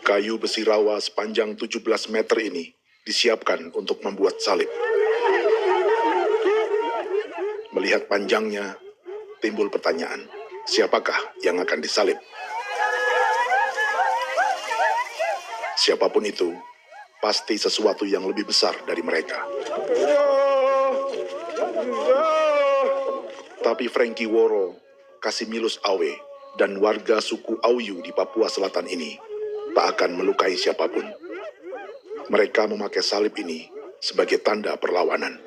Kayu besi rawa sepanjang 17 meter ini disiapkan untuk membuat salib. Melihat panjangnya, timbul pertanyaan, siapakah yang akan disalib? Siapapun itu, pasti sesuatu yang lebih besar dari mereka. Tapi Frankie Woro, Casimilus Awe, dan warga suku Auyu di Papua Selatan ini tak akan melukai siapapun. Mereka memakai salib ini sebagai tanda perlawanan.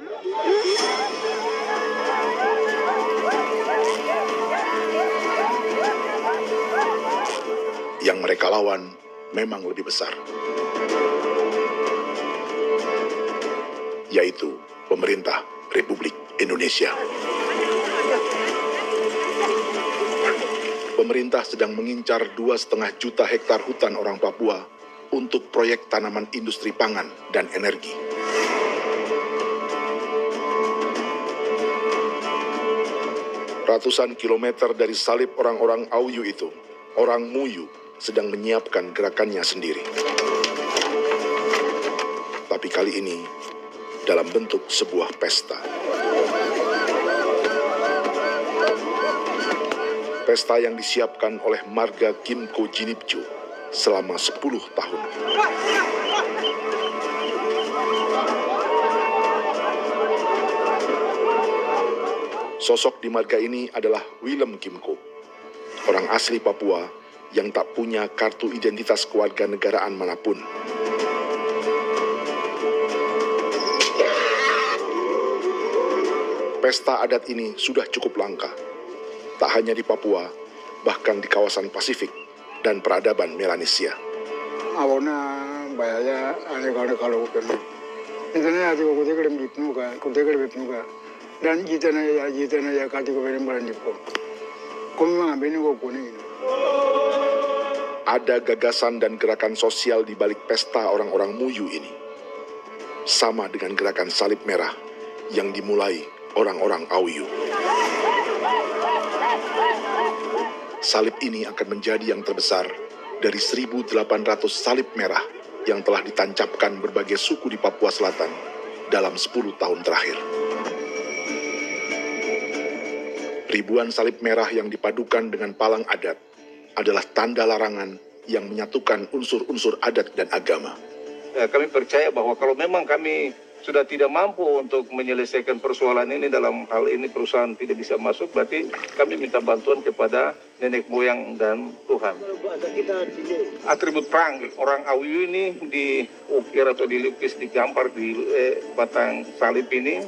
Yang mereka lawan memang lebih besar, yaitu pemerintah Republik Indonesia. Pemerintah sedang mengincar 2,5 juta hektar hutan orang Papua untuk proyek tanaman industri pangan dan energi. Ratusan kilometer dari salib orang-orang Auyu itu, orang Muyu sedang menyiapkan gerakannya sendiri. Tapi kali ini dalam bentuk sebuah pesta. Pesta yang disiapkan oleh marga Kimco Jinipjo selama 10 tahun. Sosok di marga ini adalah Willem Kimco, orang asli Papua yang tak punya kartu identitas kewarganegaraan manapun. Pesta adat ini sudah cukup langka. Tak hanya di Papua, bahkan di kawasan Pasifik dan peradaban Melanesia. Awalnya bayarnya aneh-aneh kalau bukan. Internet ada kode kode bipnuka, dan jitana ya kati kode merandipo. Komang bini kone. Ada gagasan dan gerakan sosial di balik pesta orang-orang Muyu ini. Sama dengan gerakan salib merah yang dimulai orang-orang Auyu. Salib ini akan menjadi yang terbesar dari 1.800 salib merah yang telah ditancapkan berbagai suku di Papua Selatan dalam 10 tahun terakhir. Ribuan salib merah yang dipadukan dengan palang adat adalah tanda larangan yang menyatukan unsur-unsur adat dan agama. Kami percaya bahwa kalau memang kami sudah tidak mampu untuk menyelesaikan persoalan ini, dalam hal ini perusahaan tidak bisa masuk, berarti kami minta bantuan kepada nenek moyang dan Tuhan. Atribut perang orang Auyu ini diukir atau dilukis, digambar di batang salib ini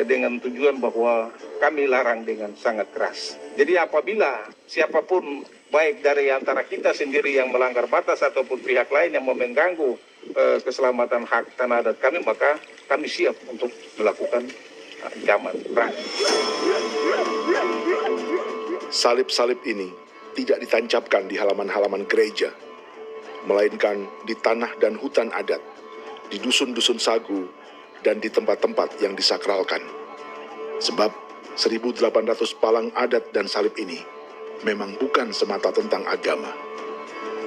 dengan tujuan bahwa kami larang dengan sangat keras. Jadi apabila siapapun, baik dari antara kita sendiri yang melanggar batas ataupun pihak lain yang mengganggu keselamatan hak tanah adat kami, maka kami siap untuk melakukan ancaman perang. Salib-salib ini tidak ditancapkan di halaman-halaman gereja, melainkan di tanah dan hutan adat, di dusun-dusun sagu, dan di tempat-tempat yang disakralkan. Sebab 1.800 palang adat dan salib ini memang bukan semata tentang agama,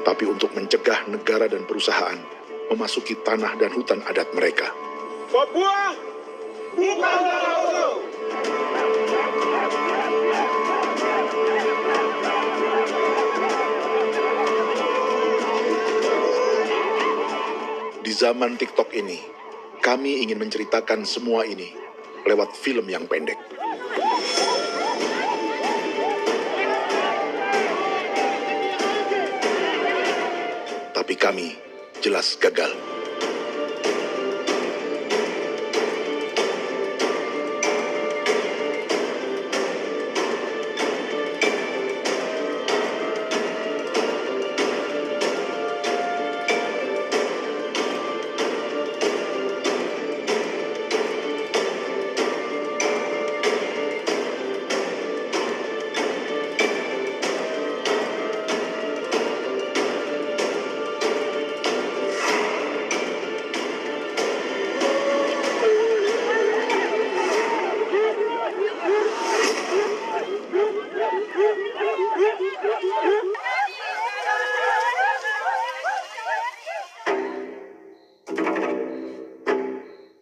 tapi untuk mencegah negara dan perusahaan memasuki tanah dan hutan adat mereka. Papua bukan Auyu. Di zaman TikTok ini, kami ingin menceritakan semua ini lewat film yang pendek. Tapi kami jelas gagal.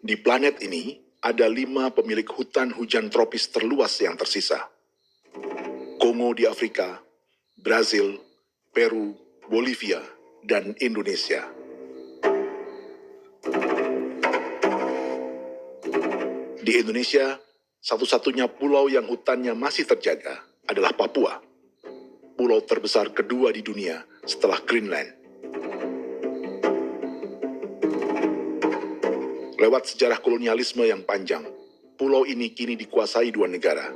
Di planet ini, ada 5 pemilik hutan hujan tropis terluas yang tersisa. Kongo di Afrika, Brazil, Peru, Bolivia, dan Indonesia. Di Indonesia, satu-satunya pulau yang hutannya masih terjaga adalah Papua, pulau terbesar kedua di dunia setelah Greenland. Lewat sejarah kolonialisme yang panjang, pulau ini kini dikuasai 2 negara.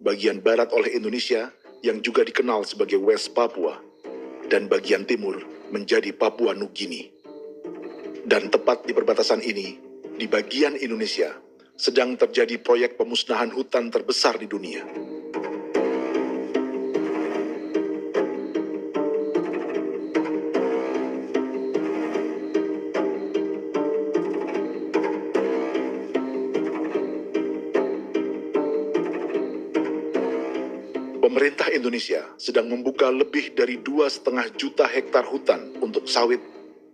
Bagian barat oleh Indonesia yang juga dikenal sebagai West Papua, dan bagian timur menjadi Papua Nugini. Dan tepat di perbatasan ini, di bagian Indonesia, sedang terjadi proyek pemusnahan hutan terbesar di dunia. Pemerintah Indonesia sedang membuka lebih dari 2,5 juta hektar hutan untuk sawit,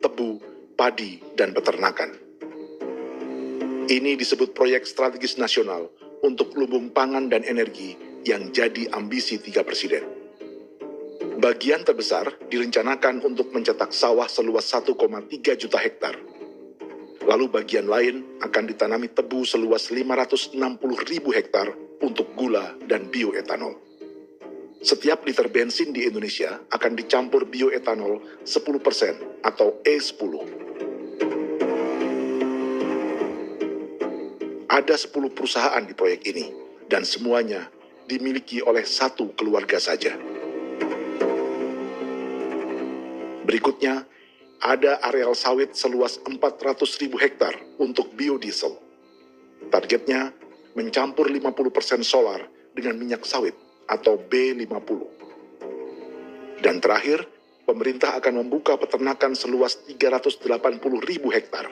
tebu, padi, dan peternakan. Ini disebut proyek strategis nasional untuk lumbung pangan dan energi yang jadi ambisi 3 presiden. Bagian terbesar direncanakan untuk mencetak sawah seluas 1,3 juta hektar. Lalu bagian lain akan ditanami tebu seluas 560.000 hektar untuk gula dan bioetanol. Setiap liter bensin di Indonesia akan dicampur bioetanol 10% atau E10. Ada 10 perusahaan di proyek ini, dan semuanya dimiliki oleh 1 keluarga saja. Berikutnya, ada areal sawit seluas 400.000 hektar untuk biodiesel. Targetnya mencampur 50% solar dengan minyak sawit atau B50. Dan terakhir, pemerintah akan membuka peternakan seluas 380.000 hektar.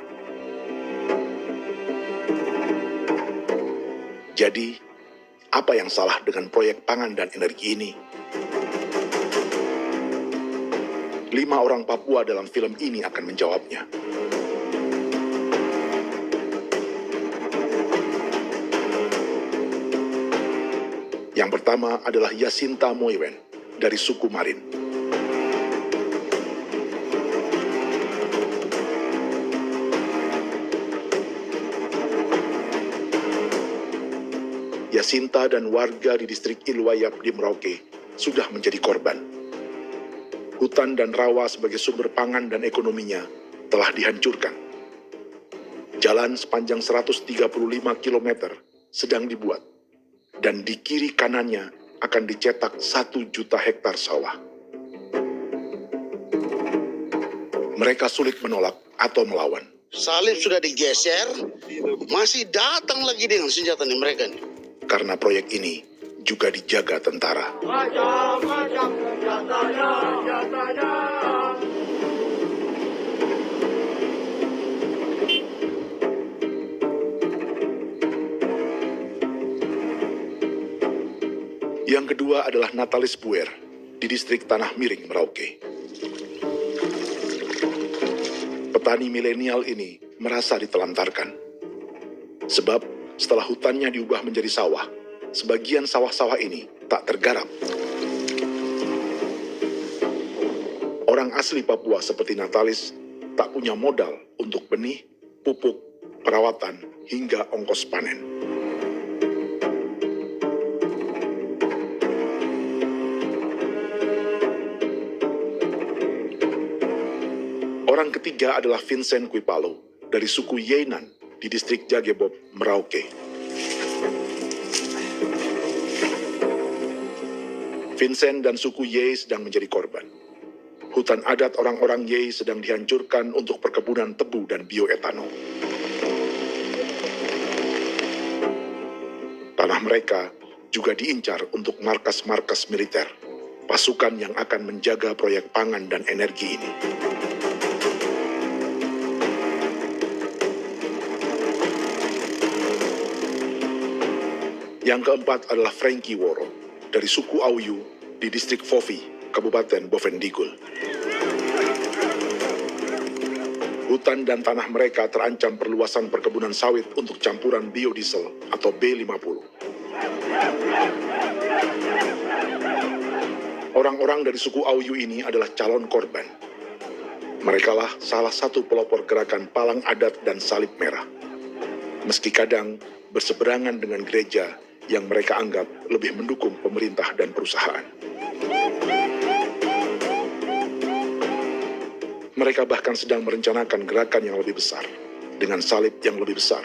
Jadi, apa yang salah dengan proyek pangan dan energi ini? 5 orang Papua dalam film ini akan menjawabnya. Yang pertama adalah Yasinta Moiwen dari suku Marin. Yasinta dan warga di distrik Ilwayap di Merauke sudah menjadi korban. Hutan dan rawa sebagai sumber pangan dan ekonominya telah dihancurkan. Jalan sepanjang 135 km sedang dibuat, dan di kiri kanannya akan dicetak 1 juta hektar sawah. Mereka sulit menolak atau melawan. Salib sudah digeser, masih datang lagi dengan senjata nih mereka nih. Karena proyek ini juga dijaga tentara. Macam-macam senjatanya. Yang kedua adalah Natalis Buer di distrik Tanah Miring, Merauke. Petani milenial ini merasa ditelantarkan. Sebab setelah hutannya diubah menjadi sawah, sebagian sawah-sawah ini tak tergarap. Orang asli Papua seperti Natalis tak punya modal untuk benih, pupuk, perawatan, hingga ongkos panen. Orang ketiga adalah Vincent Kuipalo dari suku Yenan di distrik Jagebob, Merauke. Vincent dan suku Ye sedang menjadi korban. Hutan adat orang-orang Ye sedang dihancurkan untuk perkebunan tebu dan bioetanol. Tanah mereka juga diincar untuk markas-markas militer, pasukan yang akan menjaga proyek pangan dan energi ini. Yang keempat adalah Frankie Woro dari suku Auyu di distrik Fofi, Kabupaten Bovendigul. Hutan dan tanah mereka terancam perluasan perkebunan sawit untuk campuran biodiesel atau B50. Orang-orang dari suku Auyu ini adalah calon korban. Merekalah salah satu pelopor gerakan Palang Adat dan Salib Merah. Meski kadang berseberangan dengan gereja yang mereka anggap lebih mendukung pemerintah dan perusahaan. Mereka bahkan sedang merencanakan gerakan yang lebih besar, dengan salib yang lebih besar.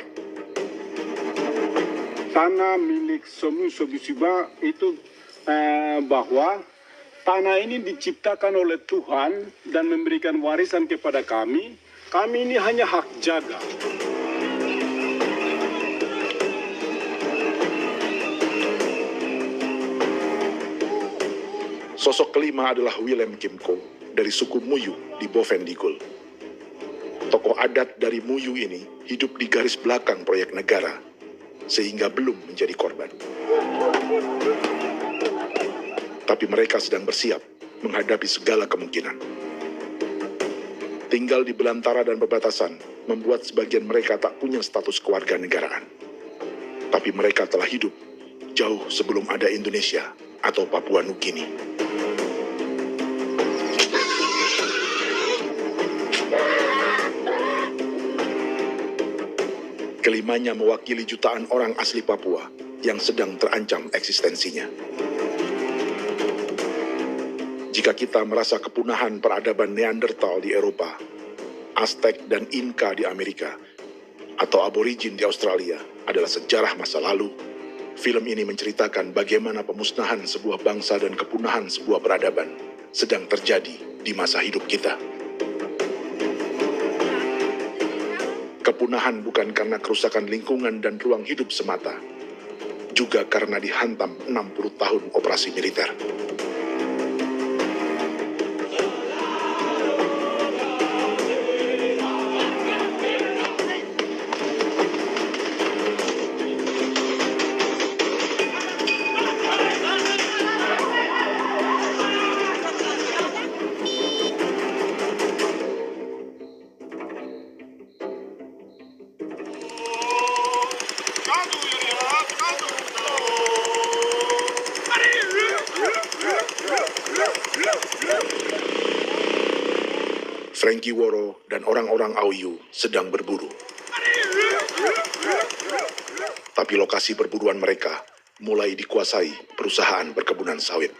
Tanah milik Somu Sobusiba itu bahwa tanah ini diciptakan oleh Tuhan dan memberikan warisan kepada kami. Kami ini hanya hak jaga. Sosok kelima adalah Willem Kimco dari suku Muyu di Bovendigul. Tokoh adat dari Muyu ini hidup di garis belakang proyek negara, sehingga belum menjadi korban. Tapi mereka sedang bersiap menghadapi segala kemungkinan. Tinggal di belantara dan perbatasan membuat sebagian mereka tak punya status kewarganegaraan. Tapi mereka telah hidup jauh sebelum ada Indonesia atau Papua Nugini. Kelimanya mewakili jutaan orang asli Papua yang sedang terancam eksistensinya. Jika kita merasa kepunahan peradaban Neanderthal di Eropa, Aztec dan Inca di Amerika, atau aborigin di Australia adalah sejarah masa lalu, film ini menceritakan bagaimana pemusnahan sebuah bangsa dan kepunahan sebuah peradaban sedang terjadi di masa hidup kita. Kepunahan bukan karena kerusakan lingkungan dan ruang hidup semata, juga karena dihantam 60 tahun operasi militer. Frankie Woro dan orang-orang Auyu sedang berburu. Tapi lokasi perburuan mereka mulai dikuasai perusahaan perkebunan sawit.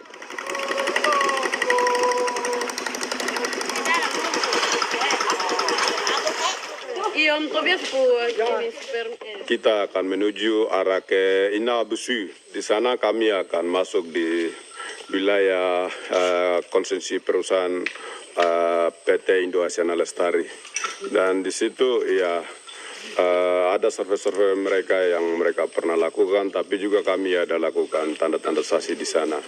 Kita akan menuju arah ke Inabusu. Di sana kami akan masuk di wilayah konsesi perusahaan PT Indo Asiana Lestari. Dan di situ ya ada survei-survei mereka yang mereka pernah lakukan, tapi juga kami ada lakukan tanda-tanda saksi di sana.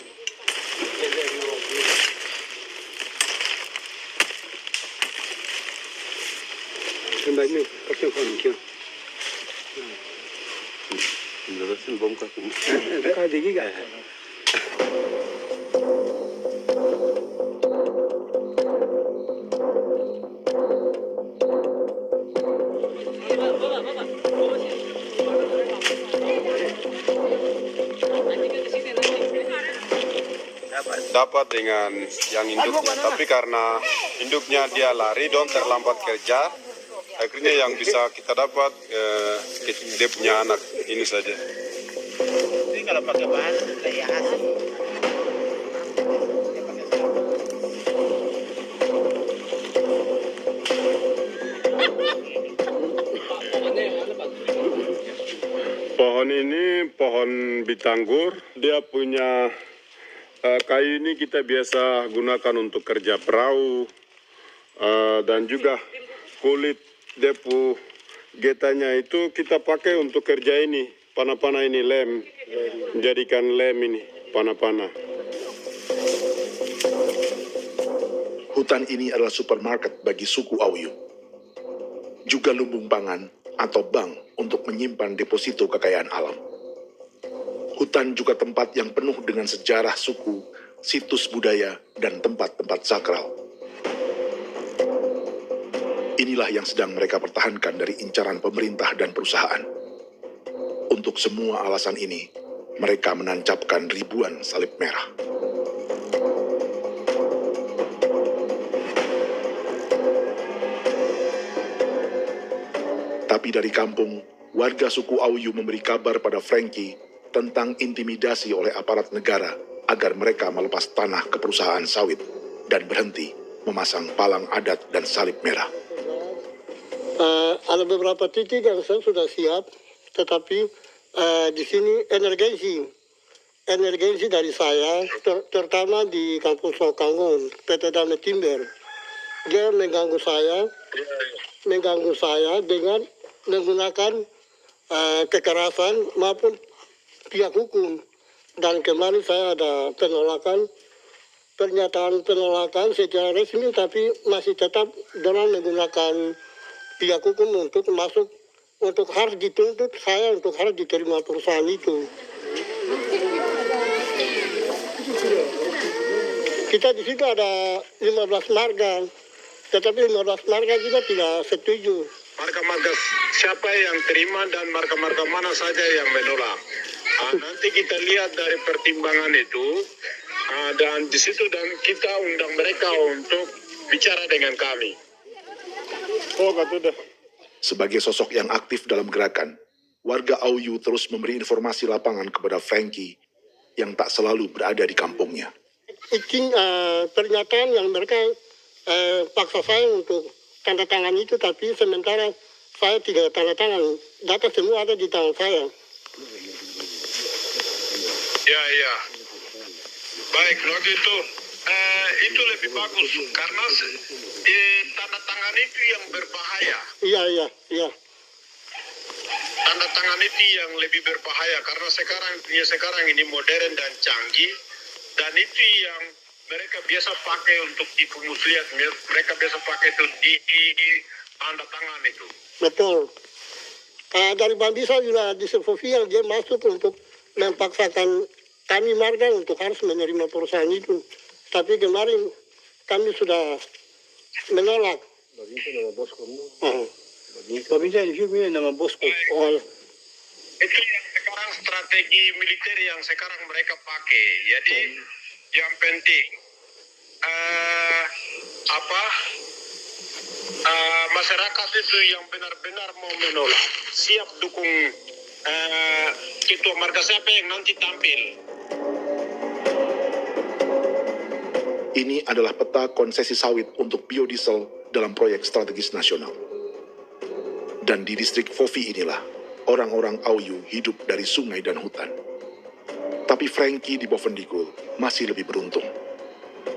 Dapat dengan yang induknya, tapi karena induknya dia lari dan terlambat kerja, akhirnya yang bisa kita dapat dia punya anak ini saja. Ini kalau pakai bahan kayak asli. Pohon ini pohon bitanggur, dia punya kayu ini kita biasa gunakan untuk kerja perahu, dan juga kulit depu getanya itu kita pakai untuk kerja ini, panah-panah ini lem, jadikan lem ini, panah-panah. Hutan ini adalah supermarket bagi suku Auyu. Juga lumbung pangan atau bank untuk menyimpan deposito kekayaan alam. Hutan juga tempat yang penuh dengan sejarah suku, situs budaya, dan tempat-tempat sakral. Inilah yang sedang mereka pertahankan dari incaran pemerintah dan perusahaan. Untuk semua alasan ini, mereka menancapkan ribuan salib merah. Tapi dari kampung, warga suku Auyu memberi kabar pada Frankie tentang intimidasi oleh aparat negara agar mereka melepas tanah ke perusahaan sawit dan berhenti memasang palang adat dan salib merah. Ada beberapa titik yang saya sudah siap, tetapi di sini emergensi dari saya, terutama di kampung Sokangon, PT Damai Timber. Dia mengganggu saya dengan menggunakan kekerasan maupun pihak hukum. Dan kemarin saya ada pernyataan penolakan secara resmi, tapi masih tetap dengan menggunakan pihak hukum untuk masuk, untuk harus dituntut saya untuk harus diterima perusahaan itu. Kita di situ ada 15 marga, tetapi 15 marga juga tidak setuju. Marga-marga siapa yang terima dan marga-marga mana saja yang menolak. Nanti kita lihat dari pertimbangan itu, dan di situ dan kita undang mereka untuk bicara dengan kami. Sebagai sosok yang aktif dalam gerakan, warga Auyu terus memberi informasi lapangan kepada Frankie yang tak selalu berada di kampungnya. Pernyataan yang mereka paksa saya untuk tanda tangan itu, tapi sementara saya tidak tanda tangan. Data semua ada di tangan saya. Ya. Baik, kalau gitu itu lebih bagus karena tanda tangan itu yang berbahaya. Iya. Tanda tangan itu yang lebih berbahaya karena sekarang ini modern dan canggih, dan itu yang mereka biasa pakai untuk tipu muslihat. Mereka biasa pakai itu di tanda tangan itu. Betul. Dari Bambisa juga di Sofia dia masuk untuk memaksakan kami marga untuk harus menerima perusahaan itu. Tapi kemarin kami sudah menolak. Bambisa di sini nama bosku. Itu yang sekarang strategi militer yang sekarang mereka pakai. Jadi yang penting masyarakat itu yang benar-benar mau menolak, siap dukung ketua marga siapa yang nanti tampil. Ini adalah peta konsesi sawit untuk biodiesel dalam proyek strategis nasional. Dan di distrik Fofi inilah, orang-orang Auyu hidup dari sungai dan hutan. Tapi Frankie di Bovendigul masih lebih beruntung.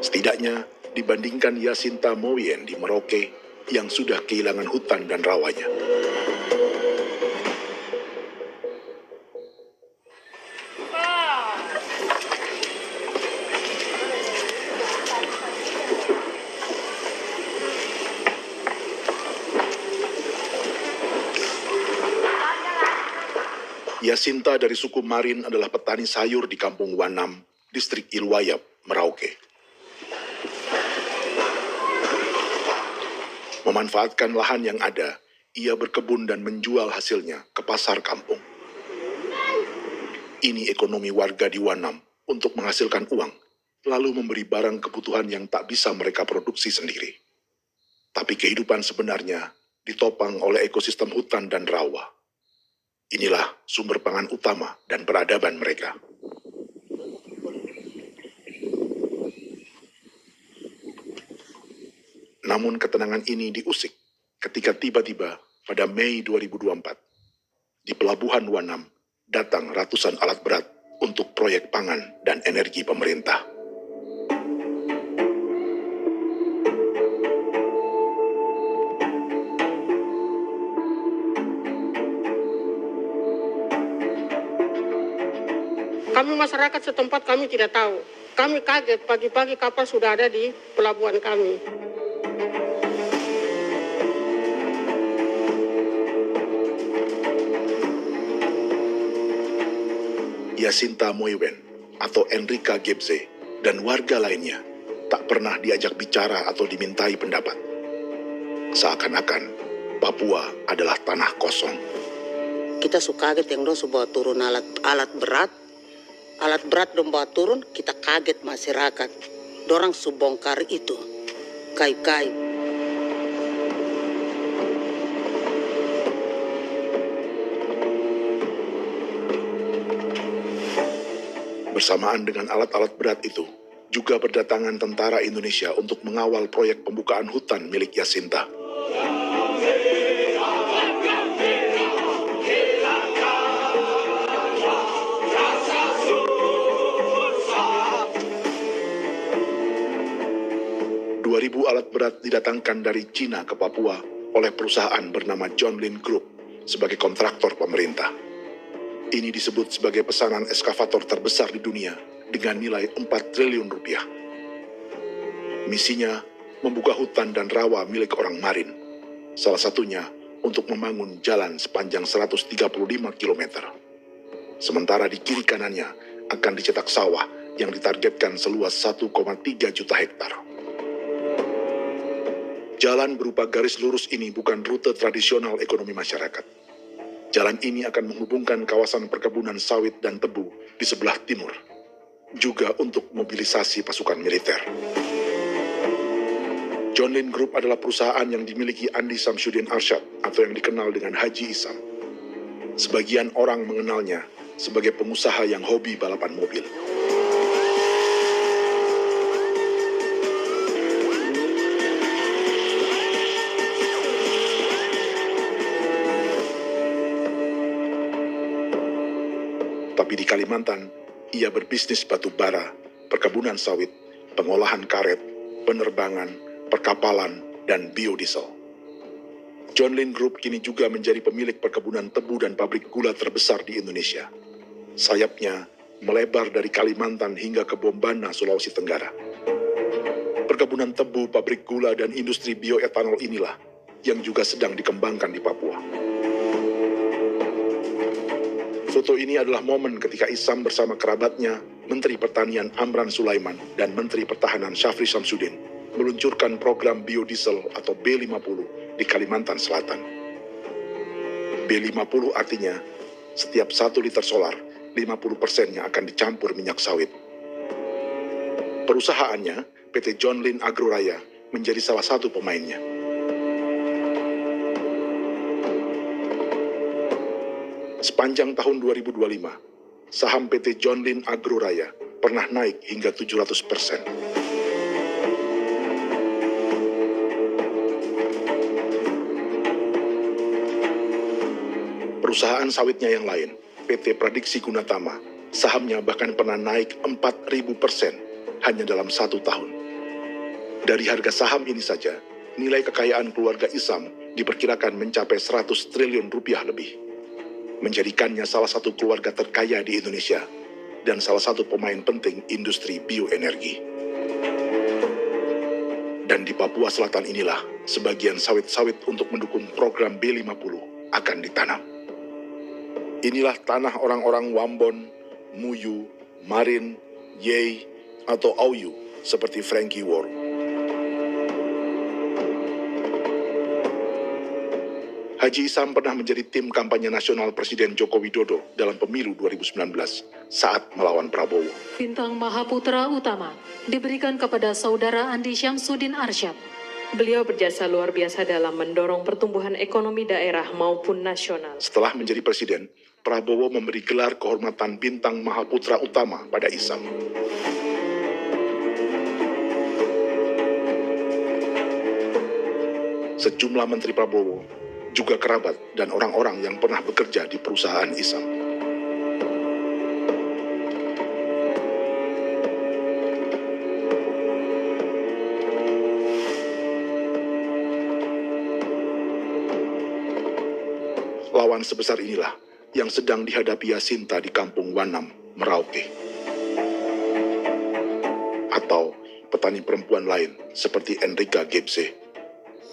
Setidaknya dibandingkan Yasinta Moyen di Merauke yang sudah kehilangan hutan dan rawanya. Yasinta dari suku Marin adalah petani sayur di Kampung Wanam, distrik Ilwayap, Merauke. Memanfaatkan lahan yang ada, ia berkebun dan menjual hasilnya ke pasar kampung. Ini ekonomi warga di Wanam untuk menghasilkan uang, lalu memberi barang kebutuhan yang tak bisa mereka produksi sendiri. Tapi kehidupan sebenarnya ditopang oleh ekosistem hutan dan rawa. Inilah sumber pangan utama dan peradaban mereka. Namun ketenangan ini diusik ketika tiba-tiba pada Mei 2024, di Pelabuhan Wanam datang ratusan alat berat untuk proyek pangan dan energi pemerintah. Kami masyarakat setempat kami tidak tahu. Kami kaget pagi-pagi kapal sudah ada di pelabuhan kami. Yasinta Moywen atau Enrika Gebze dan warga lainnya tak pernah diajak bicara atau dimintai pendapat. Seakan-akan Papua adalah tanah kosong. Kita suka kaget yang dong bawa turun alat berat dong bawa turun, kita kaget masyarakat. Dorang subongkar itu, kayu-kayu. Bersamaan dengan alat-alat berat itu, juga berdatangan tentara Indonesia untuk mengawal proyek pembukaan hutan milik Yasinta. Ribu alat berat didatangkan dari Cina ke Papua oleh perusahaan bernama John Lin Group sebagai kontraktor pemerintah. Ini disebut sebagai pesanan eskavator terbesar di dunia dengan nilai 4 triliun rupiah. Misinya membuka hutan dan rawa milik orang Marin, salah satunya untuk membangun jalan sepanjang 135 km. Sementara di kiri kanannya akan dicetak sawah yang ditargetkan seluas 1,3 juta hektar. Jalan berupa garis lurus ini bukan rute tradisional ekonomi masyarakat. Jalan ini akan menghubungkan kawasan perkebunan sawit dan tebu di sebelah timur, juga untuk mobilisasi pasukan militer. John Lin Group adalah perusahaan yang dimiliki Andi Samsudin Arsyad atau yang dikenal dengan Haji Isam. Sebagian orang mengenalnya sebagai pengusaha yang hobi balapan mobil. Tapi di Kalimantan, ia berbisnis batu bara, perkebunan sawit, pengolahan karet, penerbangan, perkapalan, dan biodiesel. John Lin Group kini juga menjadi pemilik perkebunan tebu dan pabrik gula terbesar di Indonesia. Sayapnya melebar dari Kalimantan hingga ke Bombana, Sulawesi Tenggara. Perkebunan tebu, pabrik gula, dan industri bioetanol inilah yang juga sedang dikembangkan di Papua. Foto ini adalah momen ketika Isam bersama kerabatnya, Menteri Pertanian Amran Sulaiman dan Menteri Pertahanan Syafri Samsudin meluncurkan program biodiesel atau B50 di Kalimantan Selatan. B50 artinya setiap 1 liter solar, 50%-nya akan dicampur minyak sawit. Perusahaannya, PT John Lin Agroraya, menjadi salah satu pemainnya. Sepanjang tahun 2025, saham PT John Lin Agroraya pernah naik hingga 700%. Perusahaan sawitnya yang lain, PT Pradiksi Gunatama, sahamnya bahkan pernah naik 4.000% hanya dalam 1 tahun. Dari harga saham ini saja, nilai kekayaan keluarga Isam diperkirakan mencapai 100 triliun rupiah lebih, menjadikannya salah satu keluarga terkaya di Indonesia dan salah satu pemain penting industri bioenergi. Dan di Papua Selatan inilah sebagian sawit-sawit untuk mendukung program B50 akan ditanam. Inilah tanah orang-orang Wambon, Muyu, Marin, Yei, atau Auyu seperti Frankie Ward. Haji Isam pernah menjadi tim kampanye nasional Presiden Joko Widodo dalam pemilu 2019 saat melawan Prabowo. Bintang Mahaputra Utama diberikan kepada Saudara Andi Syamsuddin Arsyad. Beliau berjasa luar biasa dalam mendorong pertumbuhan ekonomi daerah maupun nasional. Setelah menjadi presiden, Prabowo memberi gelar kehormatan Bintang Mahaputra Utama pada Isam. Sejumlah menteri Prabowo, juga kerabat dan orang-orang yang pernah bekerja di perusahaan Isam. Lawan sebesar inilah yang sedang dihadapi Yasinta di kampung Wanam, Merauke. Atau petani perempuan lain seperti Enrika Gebse.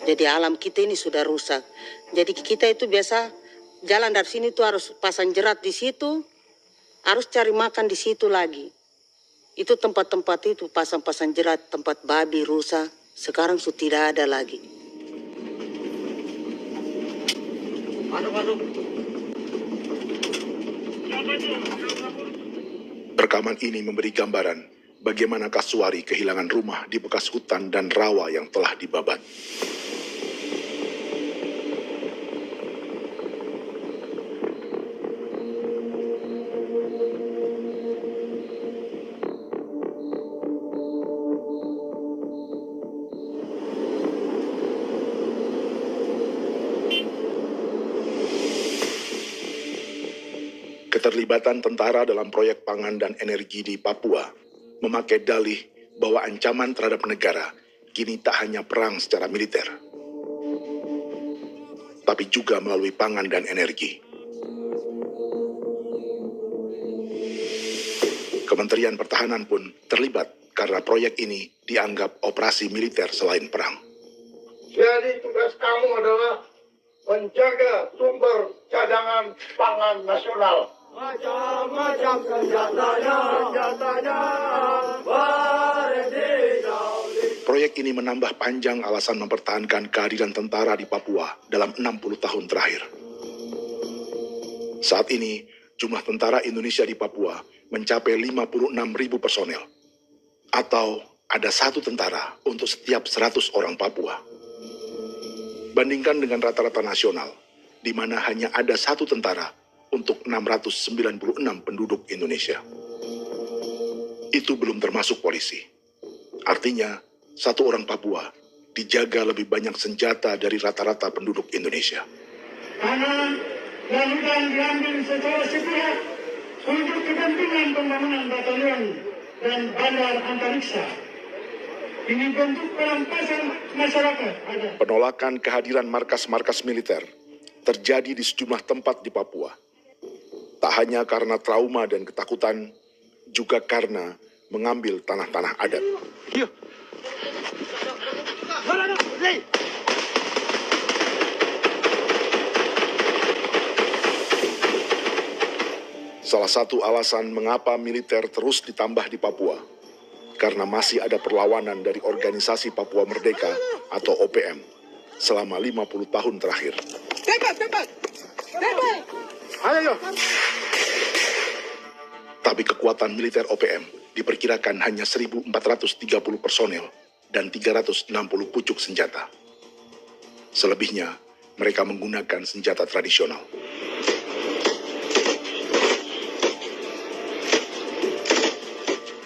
Jadi alam kita ini sudah rusak. Jadi kita itu biasa jalan dari sini tuh harus pasang jerat di situ, harus cari makan di situ lagi. Itu tempat-tempat itu pasang-pasang jerat, tempat babi, rusa, sekarang sudah tidak ada lagi. Rekaman ini memberi gambaran bagaimana Kasuari kehilangan rumah di bekas hutan dan rawa yang telah dibabat. Keterlibatan tentara dalam proyek pangan dan energi di Papua memakai dalih bahwa ancaman terhadap negara kini tak hanya perang secara militer, tapi juga melalui pangan dan energi. Kementerian Pertahanan pun terlibat karena proyek ini dianggap operasi militer selain perang. Jadi tugas kamu adalah menjaga sumber cadangan pangan nasional. Macam-macam senjatanya, Proyek ini menambah panjang alasan mempertahankan kehadiran tentara di Papua dalam 60 tahun terakhir. Saat ini, jumlah tentara Indonesia di Papua mencapai 56.000 personel. Atau ada 1 tentara untuk setiap 100 orang Papua. Bandingkan dengan rata-rata nasional, di mana hanya ada 1 tentara untuk 696 penduduk Indonesia. Itu belum termasuk polisi. Artinya, 1 orang Papua dijaga lebih banyak senjata dari rata-rata penduduk Indonesia. Tanah dan hutan diambil secara sepihak untuk kepentingan pembangunan batalion dan bandar antariksa. Ini bentuk perampasan masyarakat. Penolakan kehadiran markas-markas militer terjadi di sejumlah tempat di Papua. Tak hanya karena trauma dan ketakutan, juga karena mengambil tanah-tanah adat. Salah satu alasan mengapa militer terus ditambah di Papua, karena masih ada perlawanan dari Organisasi Papua Merdeka atau OPM selama 50 tahun terakhir. Ayo. Tapi kekuatan militer OPM diperkirakan hanya 1.430 personel dan 360 pucuk senjata. Selebihnya, mereka menggunakan senjata tradisional.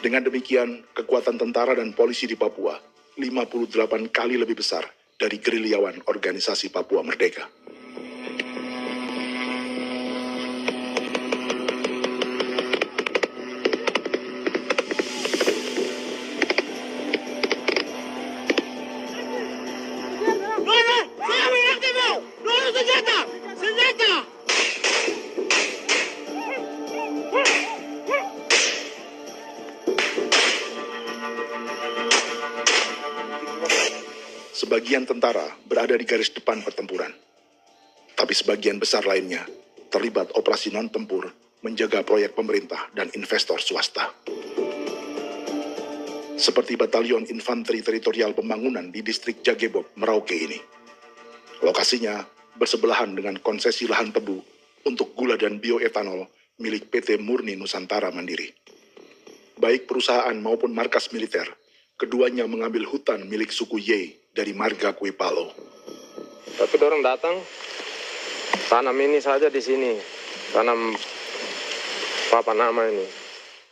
Dengan demikian, kekuatan tentara dan polisi di Papua 58 kali lebih besar dari gerilyawan Organisasi Papua Merdeka. Sebagian tentara berada di garis depan pertempuran, tapi sebagian besar lainnya terlibat operasi non-tempur menjaga proyek pemerintah dan investor swasta. Seperti Batalion Infanteri Teritorial Pembangunan di distrik Jagebob, Merauke ini. Lokasinya bersebelahan dengan konsesi lahan tebu untuk gula dan bioetanol milik PT Murni Nusantara Mandiri. Baik perusahaan maupun markas militer, keduanya mengambil hutan milik suku Ye dari marga Kuipalo. Tapi dorong datang, tanam ini saja di sini, tanam papan nama ini.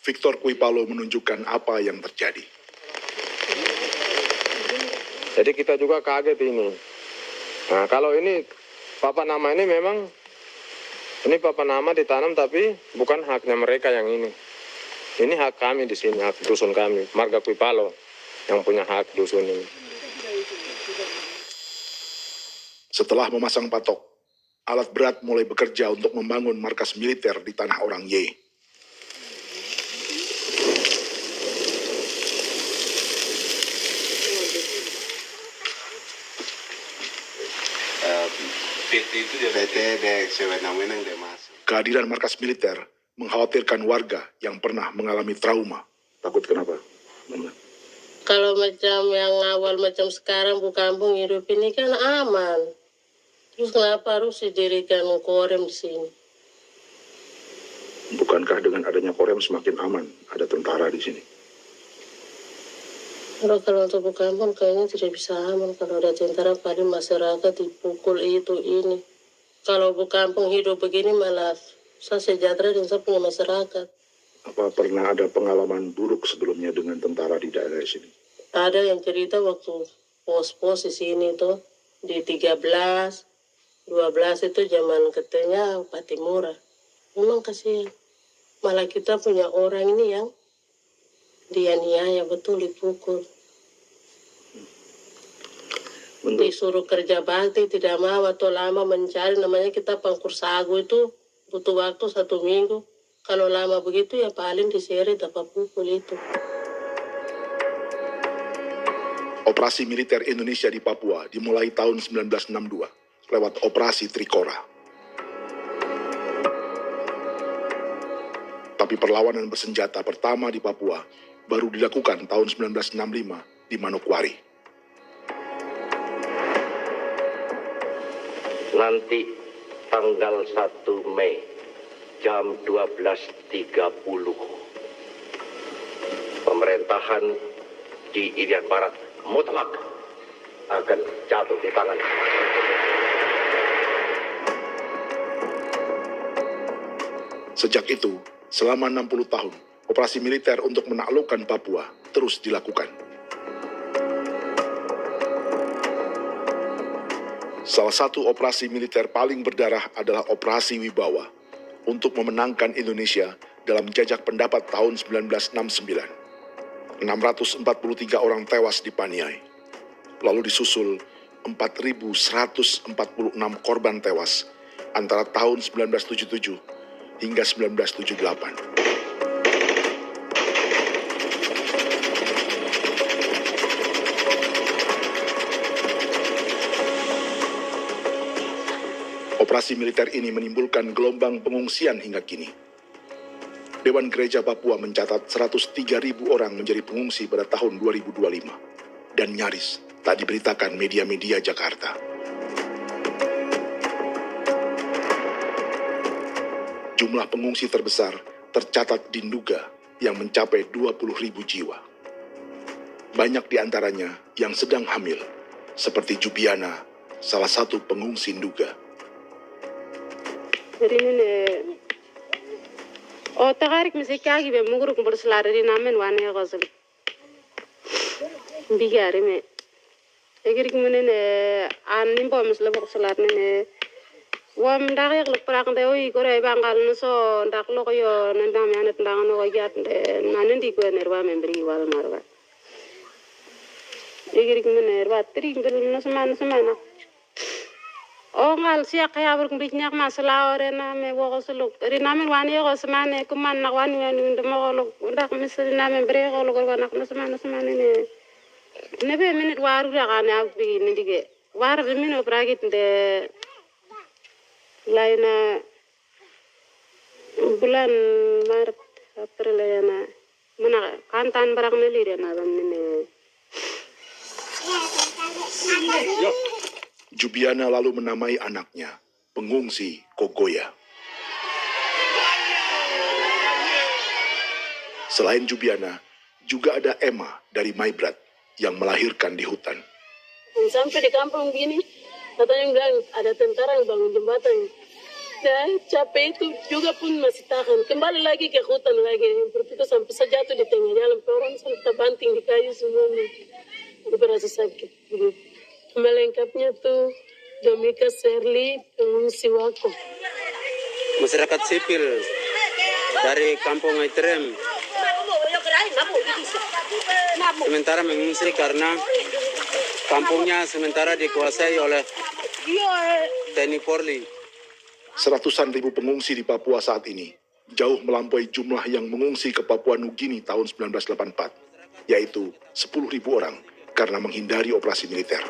Victor Kuipalo menunjukkan apa yang terjadi. Jadi kita juga kaget ini. Nah, kalau ini papan nama ini memang, ini papan nama ditanam tapi bukan haknya mereka yang ini. Ini hak kami di sini, hak dusun kami, marga Kuipalo yang punya hak dusun ini. Setelah memasang patok, alat berat mulai bekerja untuk membangun markas militer di tanah orang Ye. Kehadiran markas militer mengkhawatirkan warga yang pernah mengalami trauma. Takut kenapa? Kalau macam yang awal macam sekarang Bu Kampung hidup ini kan aman. Terus kenapa harus didirikan korem di sini? Bukankah dengan adanya korem semakin aman, ada tentara di sini? Kalau untuk kampung kayaknya tidak bisa aman kalau ada tentara, paling masyarakat dipukul itu ini. Kalau kampung hidup begini malah saya sejahtera dan saya punya masyarakat. Apa pernah ada pengalaman buruk sebelumnya dengan tentara di daerah sini? Ada yang cerita waktu pos-pos di sini tuh di 13, 12 itu zaman katanya Patimura. Memang kasihan. Malah kita punya orang ini yang dianiaya betul, dipukul. Disuruh kerja bakti tidak mau atau lama mencari, namanya kita pangkur sagu itu butuh waktu 1 minggu. Kalau lama begitu ya paling diseret apa pukul itu. Operasi militer Indonesia di Papua dimulai tahun 1962 lewat Operasi Trikora. Tapi perlawanan bersenjata pertama di Papua baru dilakukan tahun 1965 di Manokwari. Nanti tanggal 1 Mei jam 12.30 pemerintahan di Irian Barat mutlak akan jatuh di tangan. Sejak itu, selama 60 tahun, operasi militer untuk menaklukkan Papua terus dilakukan. Salah satu operasi militer paling berdarah adalah Operasi Wibawa untuk memenangkan Indonesia dalam jajak pendapat tahun 1969. 643 orang tewas di Paniai. Lalu disusul 4.146 korban tewas antara tahun 1977 hingga 1978. Operasi militer ini menimbulkan gelombang pengungsian hingga kini. Dewan Gereja Papua mencatat 103.000 orang menjadi pengungsi pada tahun 2025 dan nyaris tak diberitakan media-media Jakarta. Jumlah pengungsi terbesar tercatat di Nduga yang mencapai 20.000 jiwa. Banyak di antaranya yang sedang hamil, seperti Jubiana, salah satu pengungsi Nduga. Jadi ini tagarik mesti kaki be muguru kumpul selari di namen wane gosel. Bigari me. Egirik menene anim bom selebok selari ne. Wam dak yak leprak de oi gore bangal no so dak lo yo nandam yanet ndang no gat de nanen di ko nerwa membri wal marwa. Egirik menene erwa tri ngel no semana. Oh ngal siya kaya berkong nyak masalah orena me wogosuluk rina men wani go semane kuman nak wani ndemo lo ndak misri na men bre go lo nak no semane ne be minute waru ya kana bi nindige war be mino pragit de laina bulan maret april yana mana kantan barang ne lire na bam ne Jubiana lalu menamai anaknya pengungsi Kogoya. Selain Jubiana, juga ada Emma dari Maibrat yang melahirkan di hutan. Sampai di kampung gini, katanya bilang ada tentara yang bangun jembatan. Dan capek itu juga pun masih tahan. Kembali lagi ke hutan lagi. Berpikir sampai sejatuh di tengah jalan. Orang sampai terbanting di kayu semuanya. Itu berasa sakit. Melengkapnya tuh Domika Serli pengungsi Wako. Masyarakat sipil dari Kampung Aitrem sementara mengungsi karena kampungnya sementara dikuasai oleh TNI Polri. Seratusan ribu pengungsi di Papua saat ini jauh melampaui jumlah yang mengungsi ke Papua Nugini tahun 1984, yaitu 10.000 orang karena menghindari operasi militer.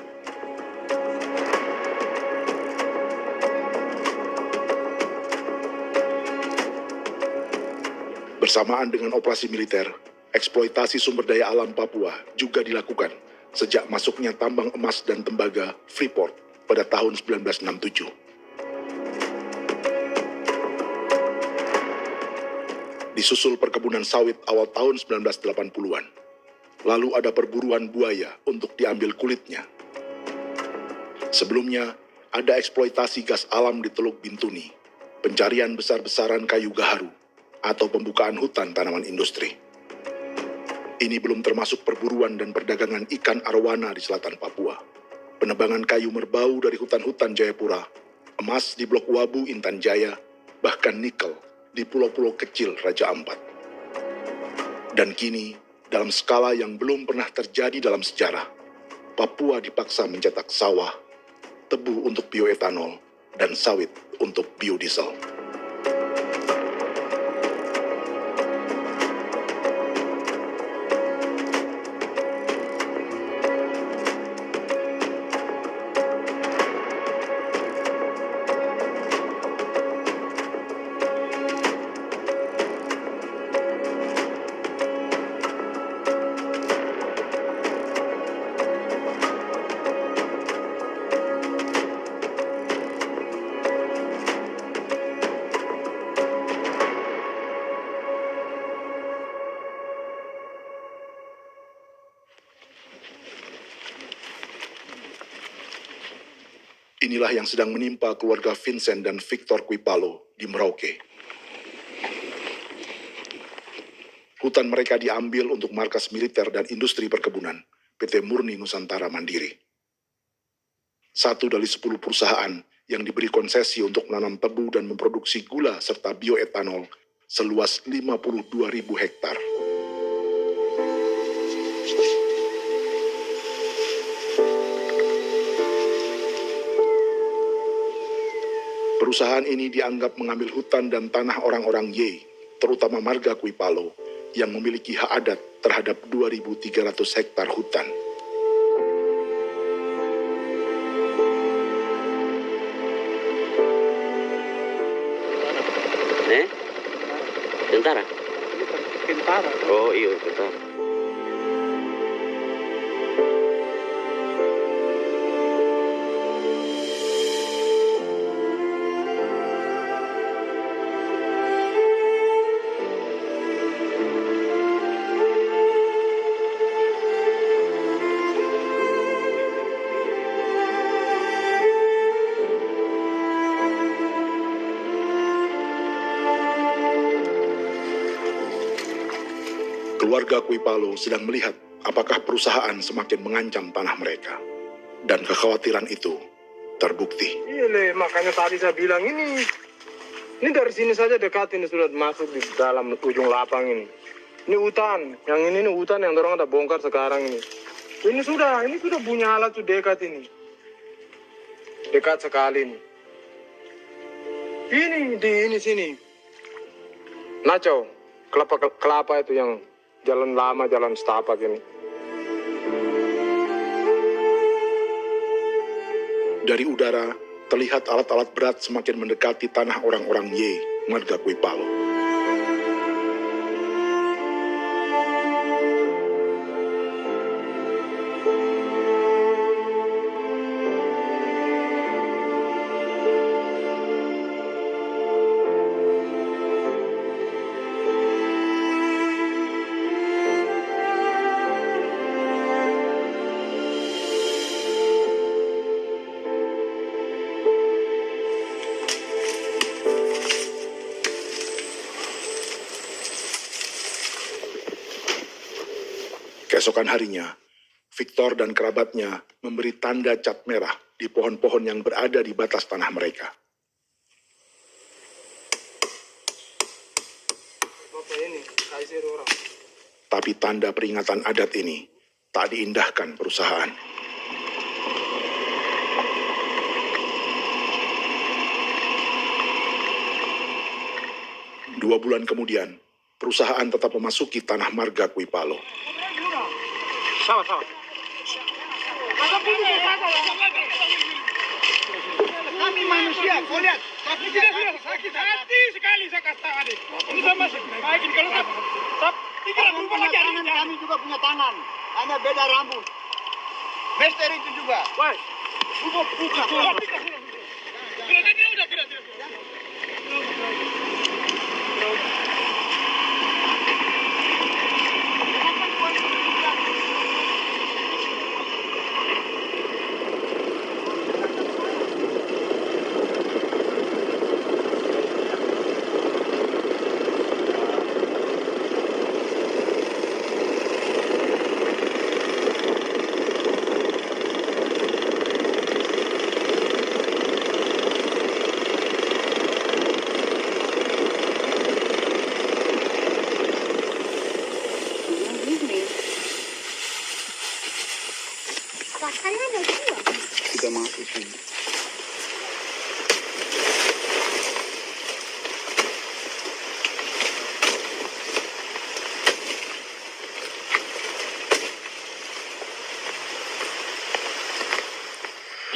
Bersamaan dengan operasi militer, eksploitasi sumber daya alam Papua juga dilakukan sejak masuknya tambang emas dan tembaga Freeport pada tahun 1967. Disusul perkebunan sawit awal tahun 1980-an. Lalu ada perburuan buaya untuk diambil kulitnya. Sebelumnya, ada eksploitasi gas alam di Teluk Bintuni, pencarian besar-besaran kayu gaharu, atau pembukaan hutan tanaman industri. Ini belum termasuk perburuan dan perdagangan ikan arwana di selatan Papua, penebangan kayu merbau dari hutan-hutan Jayapura, emas di Blok Wabu Intan Jaya, bahkan nikel di pulau-pulau kecil Raja Ampat. Dan kini, dalam skala yang belum pernah terjadi dalam sejarah, Papua dipaksa mencetak sawah, tebu untuk bioetanol, dan sawit untuk biodiesel. Inilah yang sedang menimpa keluarga Vincent dan Victor Kuipalo di Merauke. Hutan mereka diambil untuk markas militer dan industri perkebunan, PT Murni Nusantara Mandiri. 1 dari 10 perusahaan yang diberi konsesi untuk menanam tebu dan memproduksi gula serta bioetanol seluas 52.000 hektar. Perusahaan ini dianggap mengambil hutan dan tanah orang-orang Ye, terutama marga Kuipalo, yang memiliki hak adat terhadap 2.300 hektar hutan. Tentara? Tentara. Oh iya, tentara. Keluarga Kuipalo sedang melihat apakah perusahaan semakin mengancam tanah mereka. Dan kekhawatiran itu terbukti. Iya, makanya tadi saya bilang ini dari sini saja dekat, ini sudah masuk di dalam ujung lapang ini. Ini hutan, yang ini hutan yang dorong ada bongkar sekarang ini. Ini sudah punya alat sudah dekat ini. Dekat sekali ini. Ini sini. Nacau, kelapa itu yang jalan lama, jalan setapak ini. Dari udara, terlihat alat-alat berat semakin mendekati tanah orang-orang Ye, marga Kuipalo. Keesokan harinya, Victor dan kerabatnya memberi tanda cat merah di pohon-pohon yang berada di batas tanah mereka. Tapi tanda peringatan adat ini tak diindahkan perusahaan. Dua bulan kemudian, perusahaan tetap memasuki tanah marga Kuipalo. Sama-sama. Kami manusia, kau lihat. Tapi tidak sakit hati sekali saya katakan adik. Ini sama baik kalau tidak berubah lagi tangan, kami juga punya tangan. Hanya beda rambut. Mister itu juga. Baik. Kita masuk sini.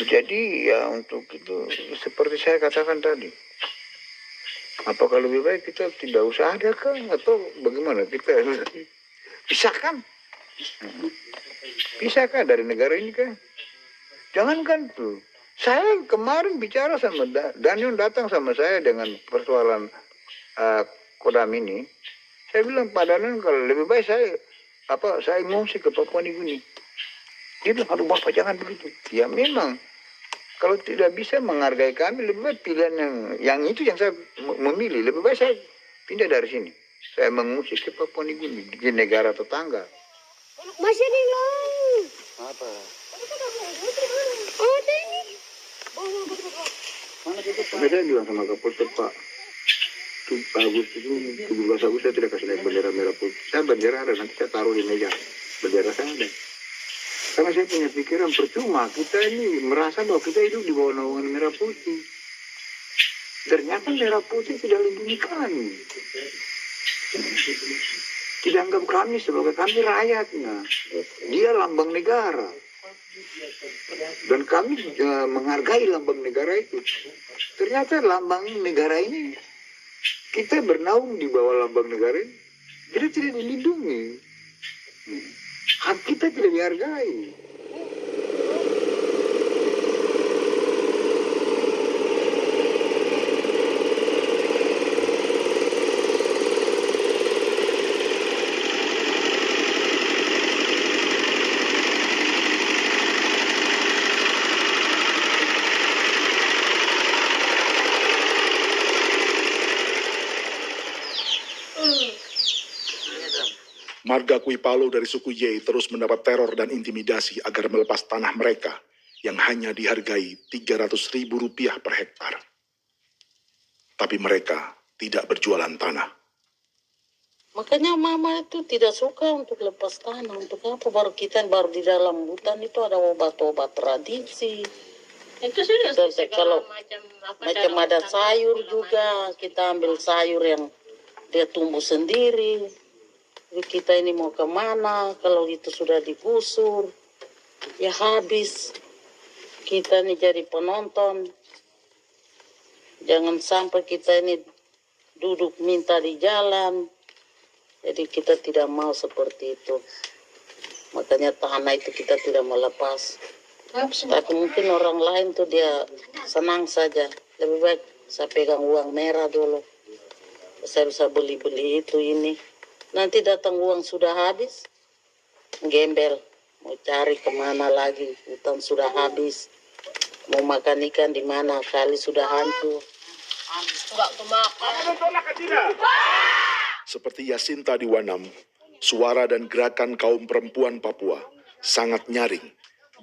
Jadi ya untuk itu seperti saya katakan tadi, apakah lebih baik kita tidak usah ada kan atau bagaimana, kita pisahkan, pisahkan dari negara ini kan? Jangankan tuh, saya kemarin bicara sama Daniel, datang sama saya dengan persoalan Kodam ini. Saya bilang, Pak Daniel, kalau lebih baik saya ngungsi ke Papua Nugini. Dia bilang, aduh Bapak jangan begitu. Ya memang, kalau tidak bisa menghargai kami, lebih baik pilihan yang itu yang saya memilih. Lebih baik saya pindah dari sini. Saya mengungsi ke Papua Nugini, di negara tetangga. Masih di long. Apa? Oh, ini. Sampai saya bilang sama Kapolsek, Pak, Agustus itu 17 Agustus saya tidak kasih naik bendera merah putih. Saya bendera ada, nanti saya taruh di meja. Bendera saya ada. Karena saya punya pikiran percuma, kita ini merasa bahwa kita hidup di bawah naungan merah putih. Ternyata merah putih tidak lindungi kami. Tidak anggap kami sebagai kami rakyatnya. Dia lambang negara. Dan kami menghargai lambang negara itu. Ternyata lambang negara ini, kita bernaung di bawah lambang negara ini, kita tidak dilindungi. Hak kita tidak dihargai. Marga Kuipalo dari suku Ye terus mendapat teror dan intimidasi agar melepas tanah mereka yang hanya dihargai Rp300.000 per hektar. Tapi mereka tidak berjualan tanah. Makanya mama itu tidak suka untuk lepas tanah. Untuk apa? Baru kita baru di dalam hutan itu ada obat-obat tradisi. Itu sudah Kalau macam ada sayur juga, kita ambil sayur yang dia tumbuh sendiri. Kita ini mau kemana, kalau itu sudah digusur, ya habis. Kita ini jadi penonton. Jangan sampai kita ini duduk minta di jalan. Jadi kita tidak mau seperti itu. Makanya tanah itu kita tidak melepas. Tapi mungkin orang lain tuh dia senang saja. Lebih baik saya pegang uang merah dulu. Saya bisa beli-beli itu ini. Nanti datang uang sudah habis, gembel, mau cari kemana lagi, hutan sudah habis, mau makan ikan di mana, kali sudah hancur. Enggak kemakan. Seperti Yasinta di Wanam, suara dan gerakan kaum perempuan Papua sangat nyaring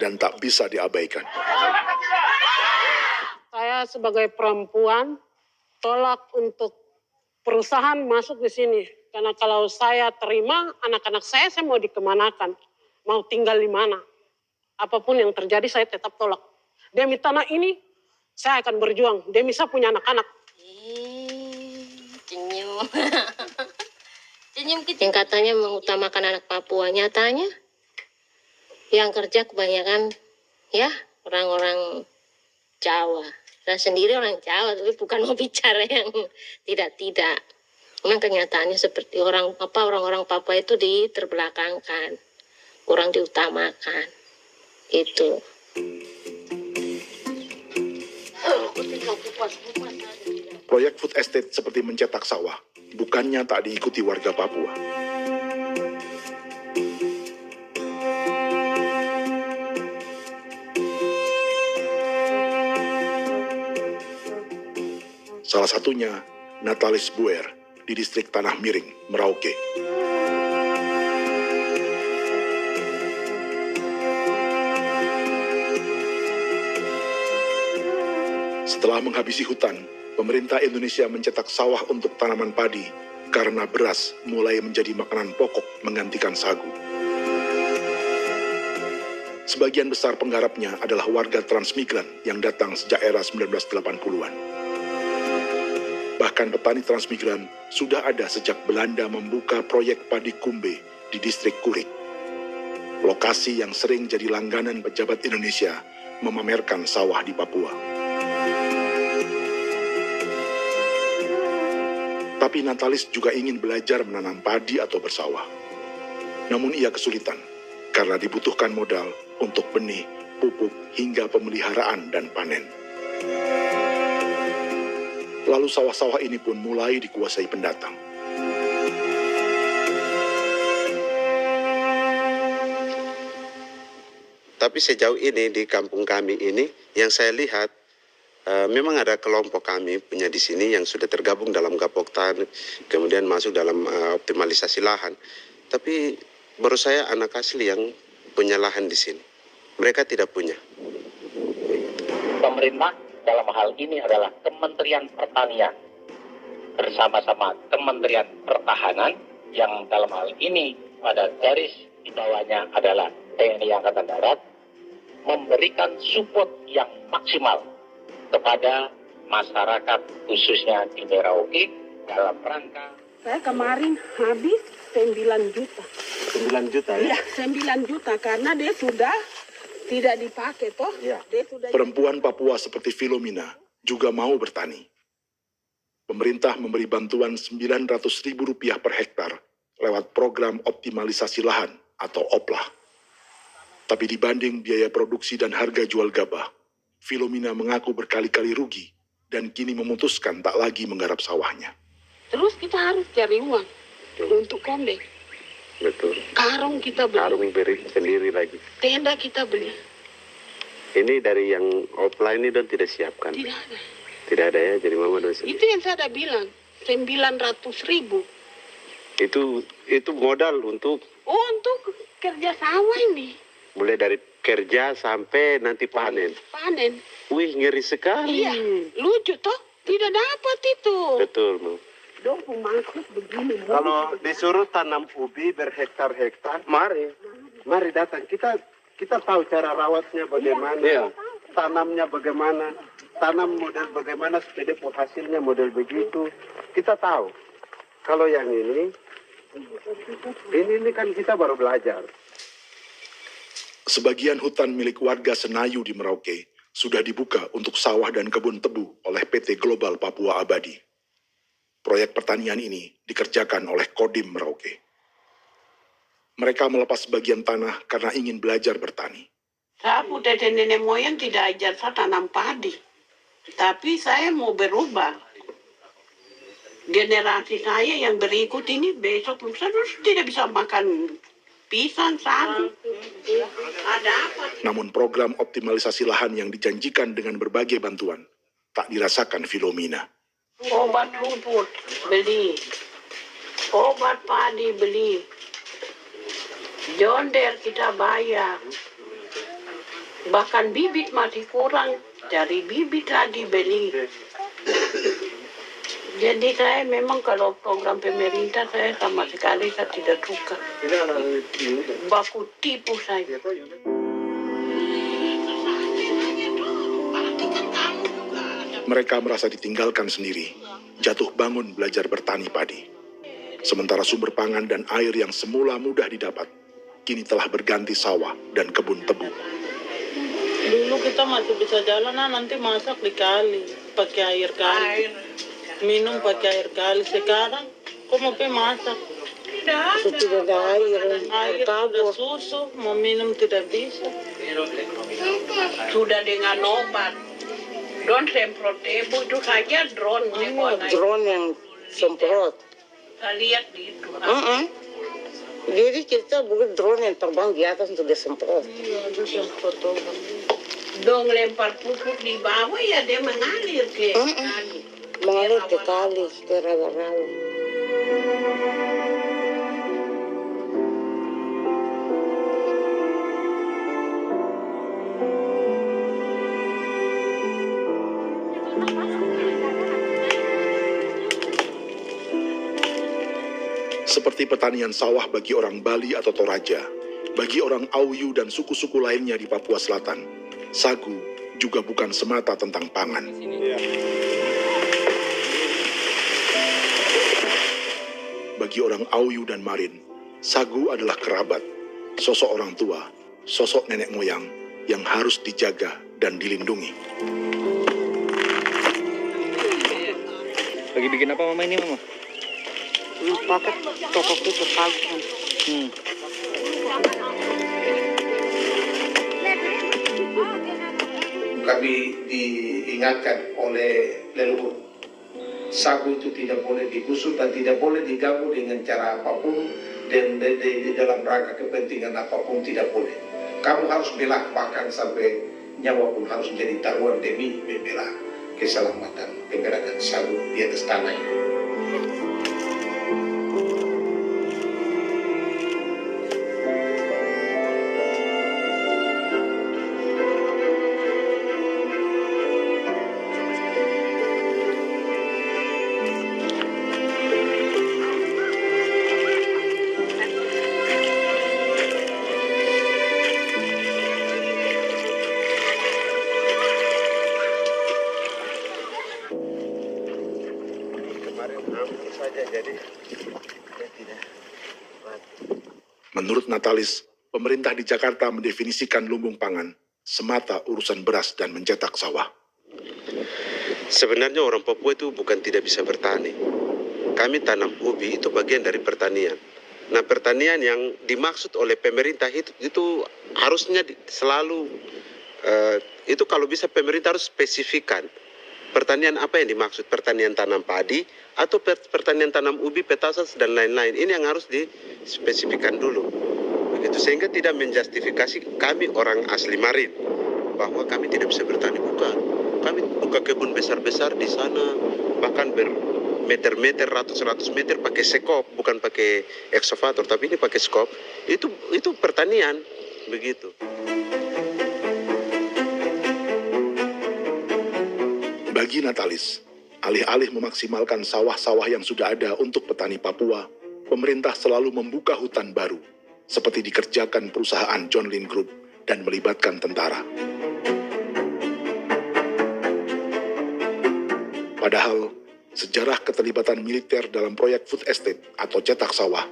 dan tak bisa diabaikan. Saya sebagai perempuan tolak untuk perusahaan masuk di sini. Karena kalau saya terima, anak-anak saya mau dikemanakan. Mau tinggal di mana. Apapun yang terjadi, saya tetap tolak. Demi tanah ini, saya akan berjuang. Demi saya punya anak-anak. Senyum. Senyum kecil. Yang katanya mengutamakan anak Papua. Nyatanya, yang kerja kebanyakan, ya, orang-orang Jawa. Saya sendiri orang Jawa, tapi bukan mau bicara yang tidak-tidak. Memang kenyataannya seperti orang-orang Papua itu diterbelakangkan, kurang diutamakan. Itu. Proyek food estate seperti mencetak sawah, bukannya tak diikuti warga Papua. Salah satunya Natalis Buer di distrik Tanah Miring, Merauke. Setelah menghabisi hutan, pemerintah Indonesia mencetak sawah untuk tanaman padi karena beras mulai menjadi makanan pokok menggantikan sagu. Sebagian besar penggarapnya adalah warga transmigran yang datang sejak era 1980-an. Bahkan petani transmigran sudah ada sejak Belanda membuka proyek padi kumbe di distrik Kurik. Lokasi yang sering jadi langganan pejabat Indonesia memamerkan sawah di Papua. Tapi Natalis juga ingin belajar menanam padi atau bersawah. Namun ia kesulitan karena dibutuhkan modal untuk benih, pupuk, hingga pemeliharaan dan panen. Lalu sawah-sawah ini pun mulai dikuasai pendatang. Tapi sejauh ini di kampung kami ini yang saya lihat memang ada kelompok kami punya di sini yang sudah tergabung dalam Gapoktan, kemudian masuk dalam optimalisasi lahan. Tapi baru saya anak asli yang punya lahan di sini. Mereka tidak punya. Pemerintah dalam hal ini adalah Kementerian Pertanian bersama-sama Kementerian Pertahanan yang dalam hal ini pada garis di bawahnya adalah TNI Angkatan Darat memberikan support yang maksimal kepada masyarakat khususnya di Merauke dalam rangka. Saya kemarin habis 9 juta. 9 juta ya? Iya, 9 juta karena dia sudah tidak dipakai toh. Ya. Dia sudah Perempuan Papua seperti Filomena juga mau bertani. Pemerintah memberi bantuan Rp900.000 per hektar lewat program optimalisasi lahan atau OPLAH. Tapi dibanding biaya produksi dan harga jual gabah, Filomena mengaku berkali-kali rugi dan kini memutuskan tak lagi menggarap sawahnya. Terus kita harus cari uang untuk kondek. Betul. Karung kita beli. Karung beri sendiri lagi. Tenda kita beli. Ini dari yang offline ini dan tidak siapkan. Tidak ada. Tidak ada ya, jadi mama dosen. Itu yang saya bilang, 900.000. Itu modal untuk kerja sawah ini. Mulai dari kerja sampai nanti panen. Panen. Wih, ngeri sekali. Iya, lucu toh? Tidak dapat itu. Betul, Mam. Dong maksud begini. Kalau disuruh tanam ubi berhektar-hektar, mari datang. Kita tahu cara rawatnya bagaimana, Iya. tanamnya bagaimana, tanam model bagaimana supaya hasilnya model begitu. Kita tahu. Kalau yang ini kan kita baru belajar. Sebagian hutan milik warga Senayu di Merauke sudah dibuka untuk sawah dan kebun tebu oleh PT Global Papua Abadi. Proyek pertanian ini dikerjakan oleh Kodim Merauke. Mereka melepas sebagian tanah karena ingin belajar bertani. Saya dari nenek moyang tidak ajar saya tanam padi. Tapi saya mau berubah. Generasi saya yang berikut ini besok lusa tidak bisa makan pisang, sagu. Ada apa? Namun program optimalisasi lahan yang dijanjikan dengan berbagai bantuan tak dirasakan Filomena. Obat rumput beli. Obat padi beli. Jonder kita bayar. Bahkan bibit masih kurang. Cari bibit lagi beli. Jadi saya memang kalau program pemerintah saya sama sekali saya tidak suka. Baku tipu saya. Mereka merasa ditinggalkan sendiri, jatuh bangun belajar bertani padi. Sementara sumber pangan dan air yang semula mudah didapat, kini telah berganti sawah dan kebun tebu. Dulu kita masih bisa jalan, nanti masak di kali, pakai air kali. Minum pakai air kali. Sekarang, kok mau masak? Tidak ada air. Air sudah susu, mau minum tidak bisa. Sudah dengan obat. Drone semprot Bu itu saja drone. Drone yang semprot. Saya lihat di itu. Jadi kita bukan drone yang terbang di atas untuk disemprot. Iya, itu semprot. Dong lempar pupuk di bawah ya dia mengalir ke kali. Mengalir ke kali, ke rawa-rawa. Seperti pertanian sawah bagi orang Bali atau Toraja, bagi orang Auyu dan suku-suku lainnya di Papua Selatan, sagu juga bukan semata tentang pangan. Bagi orang Auyu dan Marin, sagu adalah kerabat, sosok orang tua, sosok nenek moyang yang harus dijaga dan dilindungi. Lagi bikin apa mama ini mama? Pakai toko itu sagu. Kami diingatkan oleh leluhur, sagu itu tidak boleh digusur dan tidak boleh diganggu dengan cara apapun, dan di dalam rangka kepentingan apapun tidak boleh. Kamu harus bela, bahkan sampai nyawa pun harus menjadi taruhan demi membela keselamatan keberadaan sagu di atas tanah ini. Menurut Natalis, pemerintah di Jakarta mendefinisikan lumbung pangan semata urusan beras dan mencetak sawah. Sebenarnya orang Papua itu bukan tidak bisa bertani. Kami tanam ubi itu bagian dari pertanian. Nah, pertanian yang dimaksud oleh pemerintah itu harusnya selalu itu kalau bisa pemerintah harus spesifikkan pertanian apa yang dimaksud, pertanian tanam padi atau pertanian tanam ubi, petasan dan lain-lain. Ini yang harus dispesifikkan dulu. Begitu, sehingga tidak menjustifikasi kami orang asli Marin bahwa kami tidak bisa bertani, bukan. Kami buka kebun besar-besar di sana, bahkan bermeter-meter, ratus-ratus meter pakai sekop, bukan pakai ekskavator, tapi ini pakai skop. Itu pertanian, begitu. Bagi Natalis, alih-alih memaksimalkan sawah-sawah yang sudah ada untuk petani Papua, pemerintah selalu membuka hutan baru, seperti dikerjakan perusahaan John Lynn Group dan melibatkan tentara. Padahal, sejarah keterlibatan militer dalam proyek food estate atau cetak sawah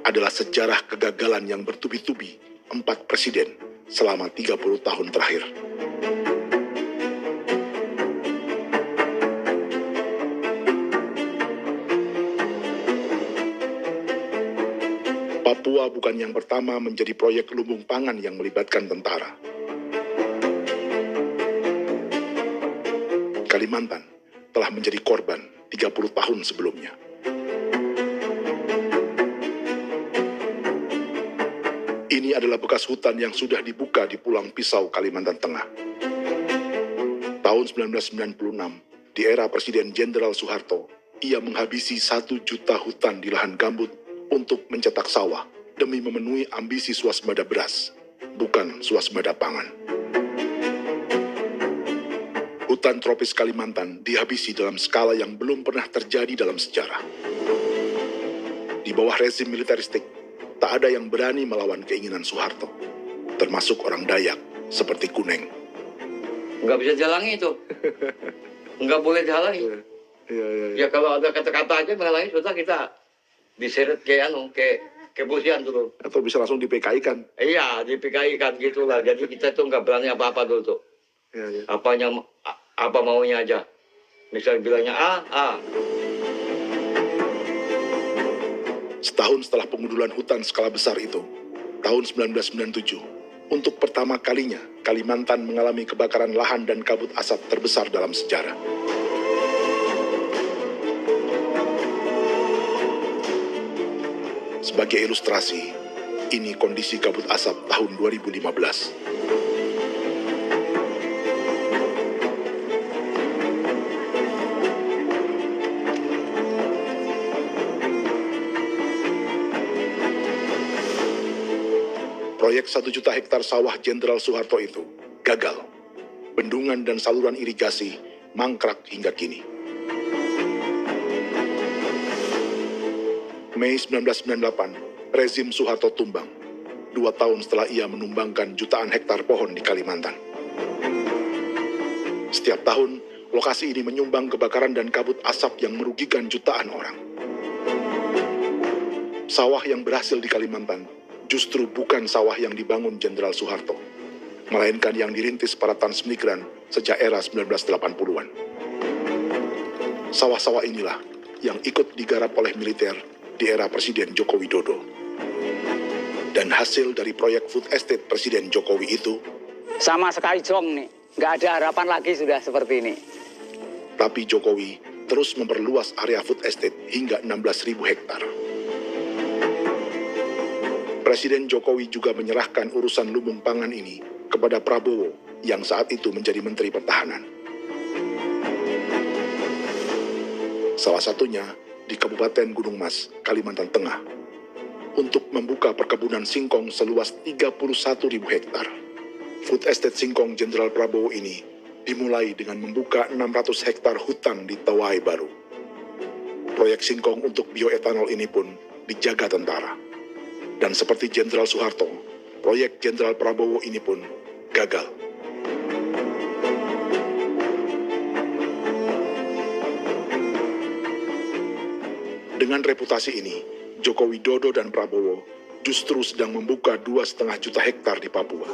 adalah sejarah kegagalan yang bertubi-tubi 4 presiden selama 30 tahun terakhir. Papua bukan yang pertama menjadi proyek lumbung pangan yang melibatkan tentara. Kalimantan telah menjadi korban 30 tahun sebelumnya. Ini adalah bekas hutan yang sudah dibuka di Pulang Pisau, Kalimantan Tengah. Tahun 1996, di era Presiden Jenderal Soeharto, ia menghabisi 1 juta hutan di lahan gambut untuk mencetak sawah demi memenuhi ambisi swasembada beras, bukan swasembada pangan. Hutan tropis Kalimantan dihabisi dalam skala yang belum pernah terjadi dalam sejarah. Di bawah rezim militeristik, tak ada yang berani melawan keinginan Soeharto, termasuk orang Dayak seperti Kuneng. Nggak bisa dihalangi itu. Nggak boleh dihalangi. Ya kalau ada kata-kata aja menghalangi, sudah kita diseret ke kepolisian dulu. Atau bisa langsung di PKI-kan. Iya, di PKI-kan gitulah. Jadi kita tuh nggak berani apa-apa dulu tuh. Apa maunya aja. Misal bilangnya A. Setahun setelah pengundulan hutan skala besar itu, tahun 1997, Untuk pertama kalinya, Kalimantan mengalami kebakaran lahan dan kabut asap terbesar dalam sejarah. Sebagai ilustrasi, ini kondisi kabut asap tahun 2015. Proyek 1 juta hektar sawah Jenderal Soeharto itu gagal. Bendungan dan saluran irigasi mangkrak hingga kini. Mei 1998, rezim Soeharto tumbang. 2 tahun setelah ia menumbangkan jutaan hektar pohon di Kalimantan. Setiap tahun, lokasi ini menyumbang kebakaran dan kabut asap yang merugikan jutaan orang. Sawah yang berhasil di Kalimantan justru bukan sawah yang dibangun Jenderal Soeharto, melainkan yang dirintis para transmigran sejak era 1980-an. Sawah-sawah inilah yang ikut digarap oleh militer di era Presiden Joko Widodo. Dan hasil dari proyek food estate Presiden Jokowi itu sama sekali jong nih, nggak ada harapan lagi sudah seperti ini. Tapi Jokowi terus memperluas area food estate hingga 16.000 hektar. Presiden Jokowi juga menyerahkan urusan lumbung pangan ini kepada Prabowo yang saat itu menjadi Menteri Pertahanan. Salah satunya di Kabupaten Gunung Mas, Kalimantan Tengah, untuk membuka perkebunan singkong seluas 31.000 hektar. Food Estate Singkong Jenderal Prabowo ini dimulai dengan membuka 600 hektar hutan di Tawai Baru. Proyek singkong untuk bioetanol ini pun dijaga tentara. Dan seperti Jenderal Soeharto, proyek Jenderal Prabowo ini pun gagal. Dengan reputasi ini, Joko Widodo dan Prabowo justru sedang membuka 2,5 juta hektar di Papua.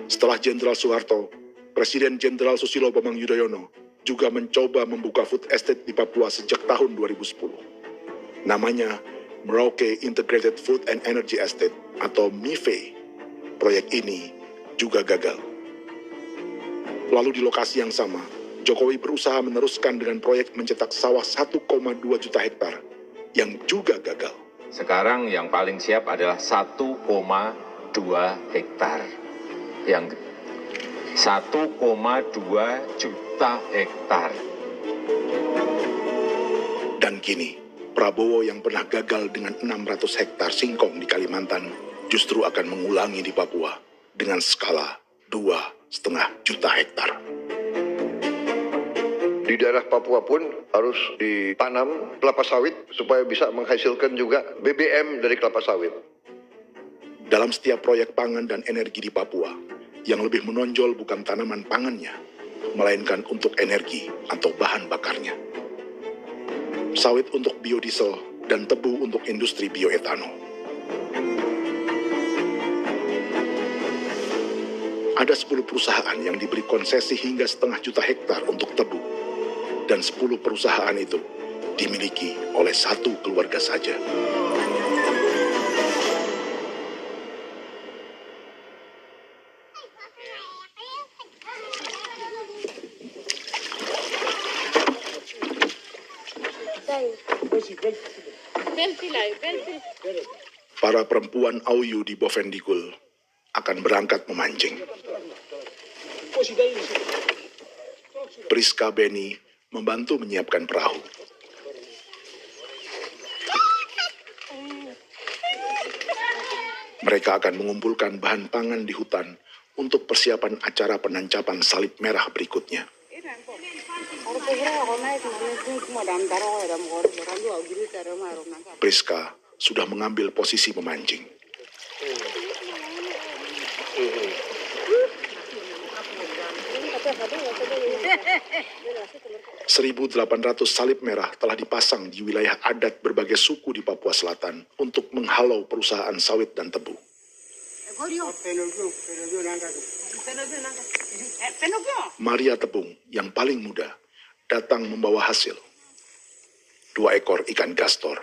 Setelah Jenderal Soeharto, Presiden Jenderal Susilo Bambang Yudhoyono juga mencoba membuka food estate di Papua sejak tahun 2010. Namanya Merauke Integrated Food and Energy Estate atau MIFE. Proyek ini juga gagal. Lalu di lokasi yang sama, Jokowi berusaha meneruskan dengan proyek mencetak sawah 1,2 juta hektar yang juga gagal. Sekarang yang paling siap adalah 1,2 hektar. Yang 1,2 juta hektar. Dan kini, Prabowo yang pernah gagal dengan 600 hektar singkong di Kalimantan justru akan mengulangi di Papua dengan skala 2,5 juta hektar. Di daerah Papua pun harus ditanam kelapa sawit supaya bisa menghasilkan juga BBM dari kelapa sawit. Dalam setiap proyek pangan dan energi di Papua, yang lebih menonjol bukan tanaman pangannya, melainkan untuk energi atau bahan bakarnya. Sawit untuk biodiesel dan tebu untuk industri bioetanol. Ada 10 perusahaan yang diberi konsesi hingga 0,5 juta hektar untuk tebu. Dan 10 perusahaan itu dimiliki oleh 1 keluarga saja. Para perempuan Auyu di Bovendigul akan berangkat memancing. Priska Beni membantu menyiapkan perahu. Mereka akan mengumpulkan bahan pangan di hutan untuk persiapan acara penancapan salib merah berikutnya. Priska sudah mengambil posisi memancing. 1.800 salib merah telah dipasang di wilayah adat berbagai suku di Papua Selatan untuk menghalau perusahaan sawit dan tebu. Maria Tepung, yang paling muda, datang membawa hasil. 2 ekor ikan gastor,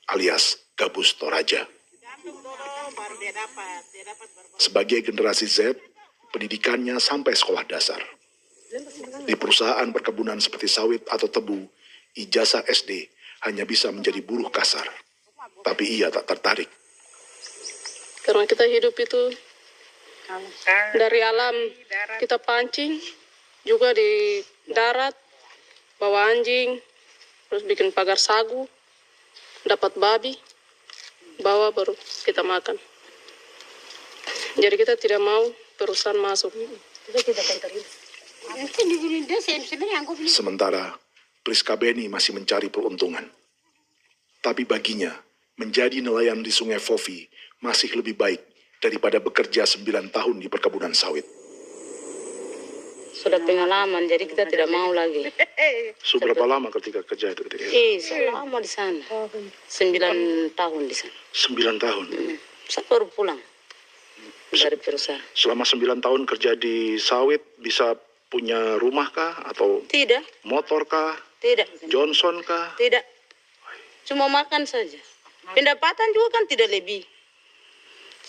alias gabus toraja. Sebagai generasi Z, pendidikannya sampai sekolah dasar. Di perusahaan perkebunan seperti sawit atau tebu, ijazah SD hanya bisa menjadi buruh kasar. Tapi ia tak tertarik. Karena kita hidup itu dari alam, kita pancing, juga di darat, bawa anjing, terus bikin pagar sagu, dapat babi, bawa baru kita makan. Jadi kita tidak mau perusahaan masuk. Sementara Priska Beni masih mencari peruntungan. Tapi baginya, menjadi nelayan di Sungai Fofi masih lebih baik daripada bekerja 9 tahun di perkebunan sawit. Sudah pengalaman, jadi kita tidak mau lagi. Seberapa lama ketika kerja itu? Selama di sana. 9 tahun di sana. 9 tahun? Saya baru pulang dari perusahaan. Selama 9 tahun kerja di sawit, bisa punya rumah kah? Atau Tidak. motor kah? Tidak. Johnson kah? Tidak. Cuma makan saja. Pendapatan juga kan tidak lebih.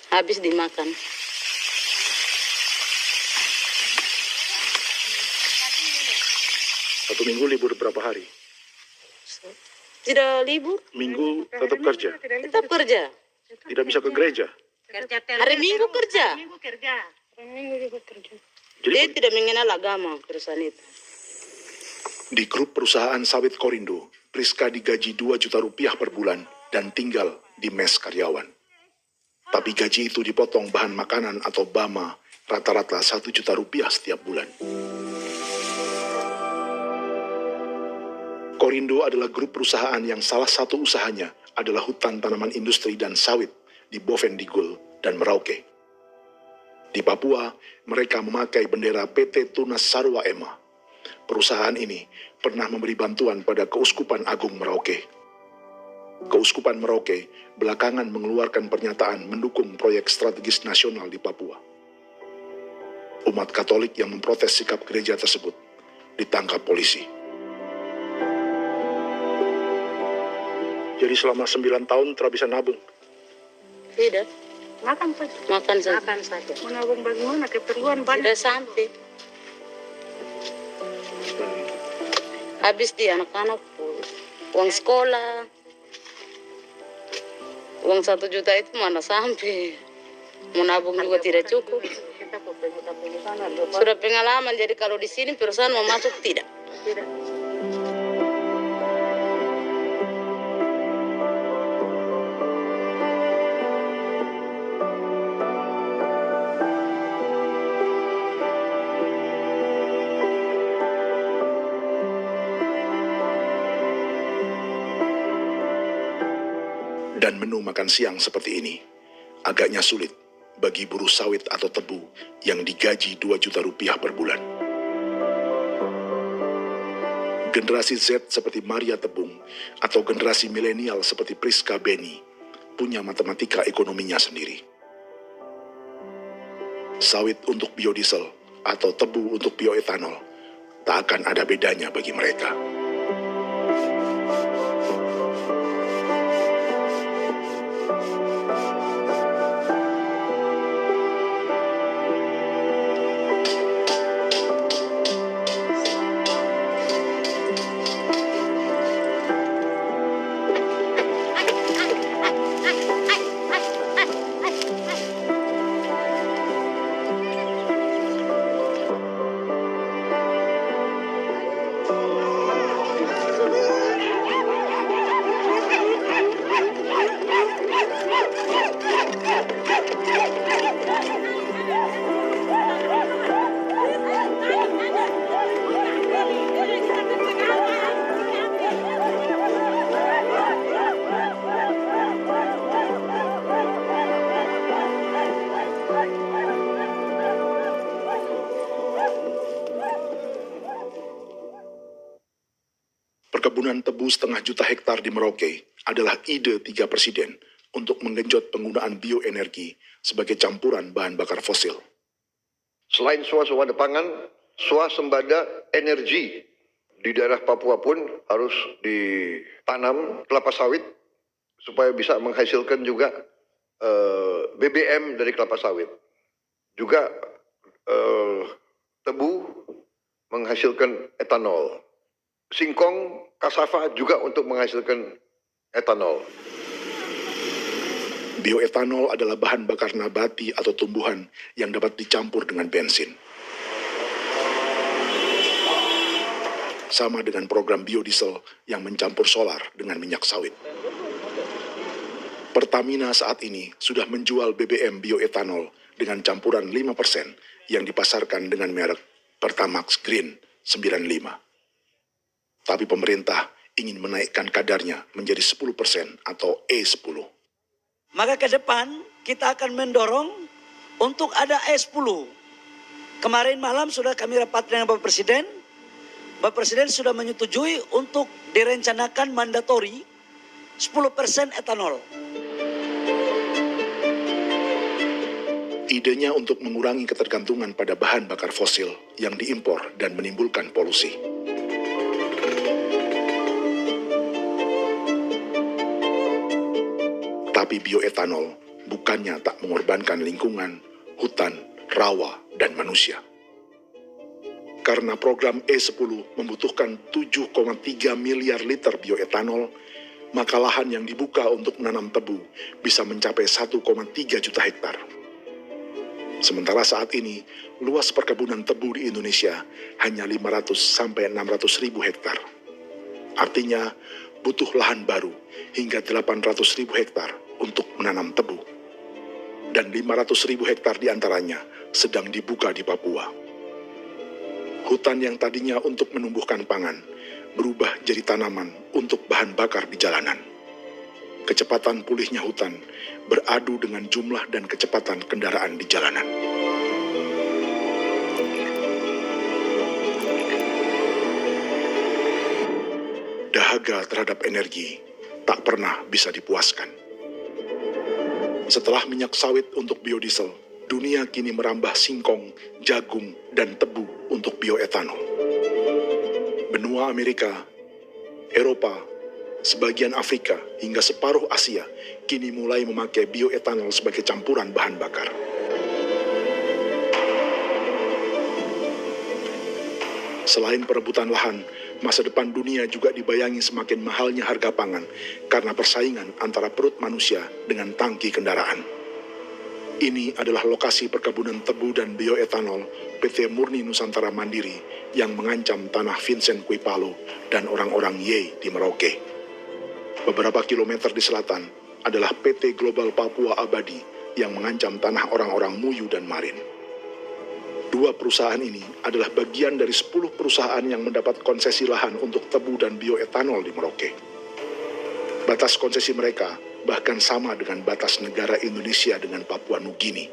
Habis dimakan. Satu minggu libur berapa hari? Tidak libur. Minggu tetap kerja? Tetap kerja. Tidak bisa ke gereja? Hari Minggu kerja. Dia tidak mengenal agama perusahaan itu. Di grup perusahaan sawit Korindo, Priska digaji 2 juta rupiah per bulan dan tinggal di mes karyawan. Tapi gaji itu dipotong bahan makanan atau BAMA rata-rata 1 juta rupiah setiap bulan. Korindo adalah grup perusahaan yang salah satu usahanya adalah hutan tanaman industri dan sawit di Bovendigul dan Merauke. Di Papua, mereka memakai bendera PT Tunas Sarwa Ema. Perusahaan ini pernah memberi bantuan pada Keuskupan Agung Merauke. Keuskupan Merauke belakangan mengeluarkan pernyataan mendukung proyek strategis nasional di Papua. Umat Katolik yang memprotes sikap gereja tersebut ditangkap polisi. Jadi selama 9 tahun tidak bisa nabung? Tidak. Makan saja. Makan saja. Makan saja. Menabung bagaimana? Keperluan banyak. Sudah sampai. Habis di anak-anak uang sekolah. Uang 1 juta itu mana sampai. Menabung juga tidak cukup. Sudah pengalaman, jadi kalau di sini perusahaan mau masuk tidak. Tidak. Dan menu makan siang seperti ini agaknya sulit bagi buruh sawit atau tebu yang digaji 2 juta rupiah per bulan. Generasi Z seperti Maria Tebung atau generasi milenial seperti Priska Beni punya matematika ekonominya sendiri. Sawit untuk biodiesel atau tebu untuk bioetanol tak akan ada bedanya bagi mereka. Perkebunan tebu 1,5 juta hektar di Merauke adalah ide 3 presiden untuk menggenjot penggunaan bioenergi sebagai campuran bahan bakar fosil. Selain swasembada pangan, swasembada energi di daerah Papua pun harus ditanam kelapa sawit supaya bisa menghasilkan juga BBM dari kelapa sawit. Juga tebu menghasilkan etanol. Singkong, kasava juga untuk menghasilkan etanol. Bioetanol adalah bahan bakar nabati atau tumbuhan yang dapat dicampur dengan bensin. Sama dengan program biodiesel yang mencampur solar dengan minyak sawit. Pertamina saat ini sudah menjual BBM bioetanol dengan campuran 5% yang dipasarkan dengan merek Pertamax Green 95. Tapi pemerintah ingin menaikkan kadarnya menjadi 10% atau E10. Maka ke depan kita akan mendorong untuk ada E10. Kemarin malam sudah kami rapat dengan Bapak Presiden. Bapak Presiden sudah menyetujui untuk direncanakan mandatori 10% etanol. Idenya untuk mengurangi ketergantungan pada bahan bakar fosil yang diimpor dan menimbulkan polusi. Tapi bioetanol bukannya tak mengorbankan lingkungan, hutan, rawa, dan manusia. Karena program E10 membutuhkan 7,3 miliar liter bioetanol, maka lahan yang dibuka untuk menanam tebu bisa mencapai 1,3 juta hektar. Sementara saat ini, luas perkebunan tebu di Indonesia hanya 500 sampai 600 ribu hektar. Artinya, butuh lahan baru hingga 800 ribu hektar untuk menanam tebu. Dan 500 ribu hektar diantaranya sedang dibuka di Papua. Hutan yang tadinya untuk menumbuhkan pangan berubah jadi tanaman untuk bahan bakar di jalanan. Kecepatan pulihnya hutan beradu dengan jumlah dan kecepatan kendaraan di jalanan. Dahaga terhadap energi tak pernah bisa dipuaskan. Setelah minyak sawit untuk biodiesel, dunia kini merambah singkong, jagung, dan tebu untuk bioetanol. Benua Amerika, Eropa, sebagian Afrika, hingga separuh Asia kini mulai memakai bioetanol sebagai campuran bahan bakar. Selain perebutan lahan, masa depan dunia juga dibayangi semakin mahalnya harga pangan karena persaingan antara perut manusia dengan tangki kendaraan. Ini adalah lokasi perkebunan tebu dan bioetanol PT Murni Nusantara Mandiri yang mengancam tanah Vincent Quipalo dan orang-orang Ye di Merauke. Beberapa kilometer di selatan adalah PT Global Papua Abadi yang mengancam tanah orang-orang Muyu dan Marin. Dua perusahaan ini adalah bagian dari 10 perusahaan yang mendapat konsesi lahan untuk tebu dan bioetanol di Merauke. Batas konsesi mereka bahkan sama dengan batas negara Indonesia dengan Papua Nugini.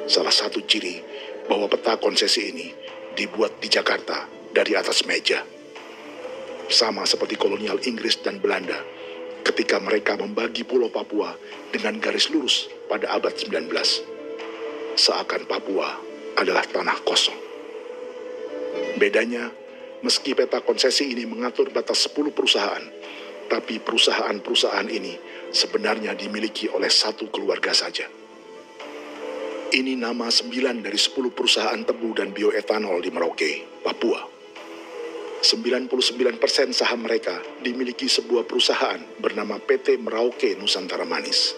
Salah satu ciri bahwa peta konsesi ini dibuat di Jakarta dari atas meja. Sama seperti kolonial Inggris dan Belanda ketika mereka membagi pulau Papua dengan garis lurus pada abad 19. Seakan Papua adalah tanah kosong. Bedanya, meski peta konsesi ini mengatur batas 10 perusahaan, tapi perusahaan-perusahaan ini sebenarnya dimiliki oleh satu keluarga saja. Ini nama 9 dari 10 perusahaan tebu dan bioetanol di Merauke, Papua. 99% saham mereka dimiliki sebuah perusahaan bernama PT Merauke Nusantara Manis.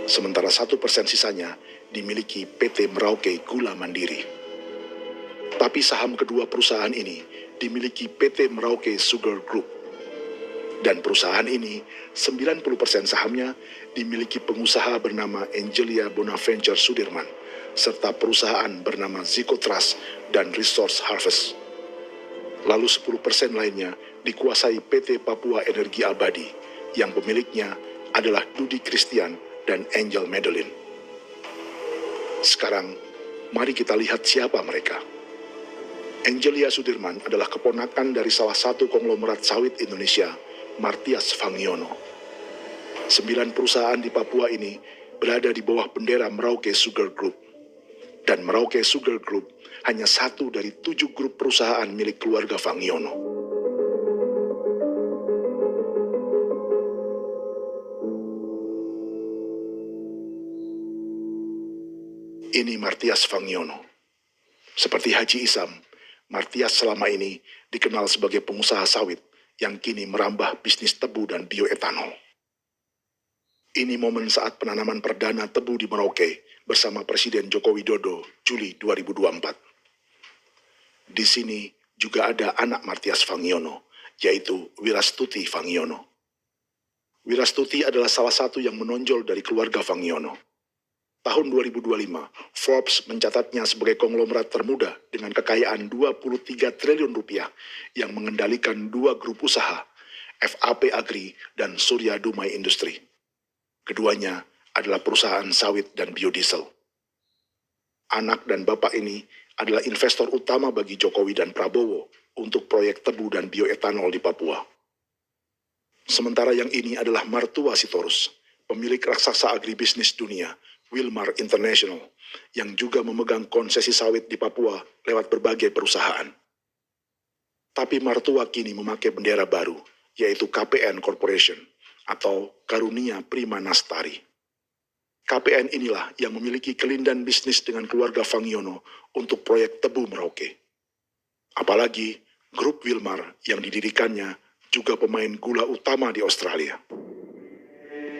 Sementara 1% sisanya dimiliki PT Merauke Gula Mandiri. Tapi saham kedua perusahaan ini dimiliki PT Merauke Sugar Group. Dan perusahaan ini, 90% sahamnya dimiliki pengusaha bernama Angelia Bonaventure Sudirman, serta perusahaan bernama Zico Trust dan Resource Harvest. Lalu 10% lainnya dikuasai PT Papua Energi Abadi, yang pemiliknya adalah Dudi Christian dan Angel Madeline. Sekarang, mari kita lihat siapa mereka. Angelia Sudirman adalah keponakan dari salah satu konglomerat sawit Indonesia, Martias Fangiono. 9 perusahaan di Papua ini berada di bawah bendera Merauke Sugar Group. Dan Merauke Sugar Group hanya satu dari 7 grup perusahaan milik keluarga Fangiono. Ini Martias Fangiono. Seperti Haji Isam, Martias selama ini dikenal sebagai pengusaha sawit yang kini merambah bisnis tebu dan bioetanol. Ini momen saat penanaman perdana tebu di Merauke bersama Presiden Joko Widodo Juli 2024. Di sini juga ada anak Martias Fangiono, yaitu Wirastuti Fangiono. Wirastuti adalah salah satu yang menonjol dari keluarga Fangiono. Tahun 2025, Forbes mencatatnya sebagai konglomerat termuda dengan kekayaan 23 triliun rupiah yang mengendalikan 2 grup usaha, FAP Agri dan Surya Dumai Industri. Keduanya adalah perusahaan sawit dan biodiesel. Anak dan bapak ini adalah investor utama bagi Jokowi dan Prabowo untuk proyek tebu dan bioetanol di Papua. Sementara yang ini adalah Martua Sitorus, pemilik raksasa agribisnis dunia, Wilmar International, yang juga memegang konsesi sawit di Papua lewat berbagai perusahaan. Tapi Martua kini memakai bendera baru, yaitu KPN Corporation, atau Karunia Prima Nastari. KPN inilah yang memiliki kelindan bisnis dengan keluarga Fangiono untuk proyek tebu Merauke. Apalagi grup Wilmar yang didirikannya juga pemain gula utama di Australia.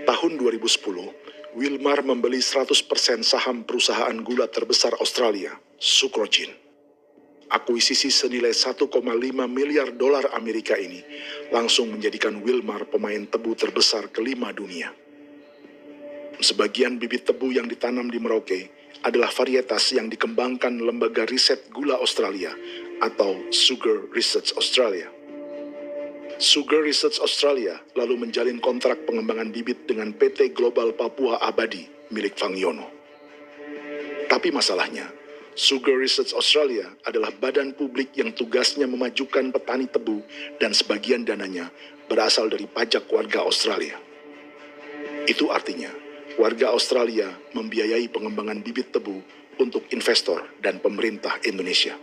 Tahun 2010, Wilmar membeli 100% saham perusahaan gula terbesar Australia, Sucrogin. Akuisisi senilai 1,5 miliar dolar Amerika ini langsung menjadikan Wilmar pemain tebu terbesar kelima dunia. Sebagian bibit tebu yang ditanam di Merauke adalah varietas yang dikembangkan Lembaga Riset Gula Australia atau Sugar Research Australia. Sugar Research Australia lalu menjalin kontrak pengembangan bibit dengan PT Global Papua Abadi milik Fangiono. Tapi masalahnya, Sugar Research Australia adalah badan publik yang tugasnya memajukan petani tebu dan sebagian dananya berasal dari pajak warga Australia. Itu artinya, warga Australia membiayai pengembangan bibit tebu untuk investor dan pemerintah Indonesia.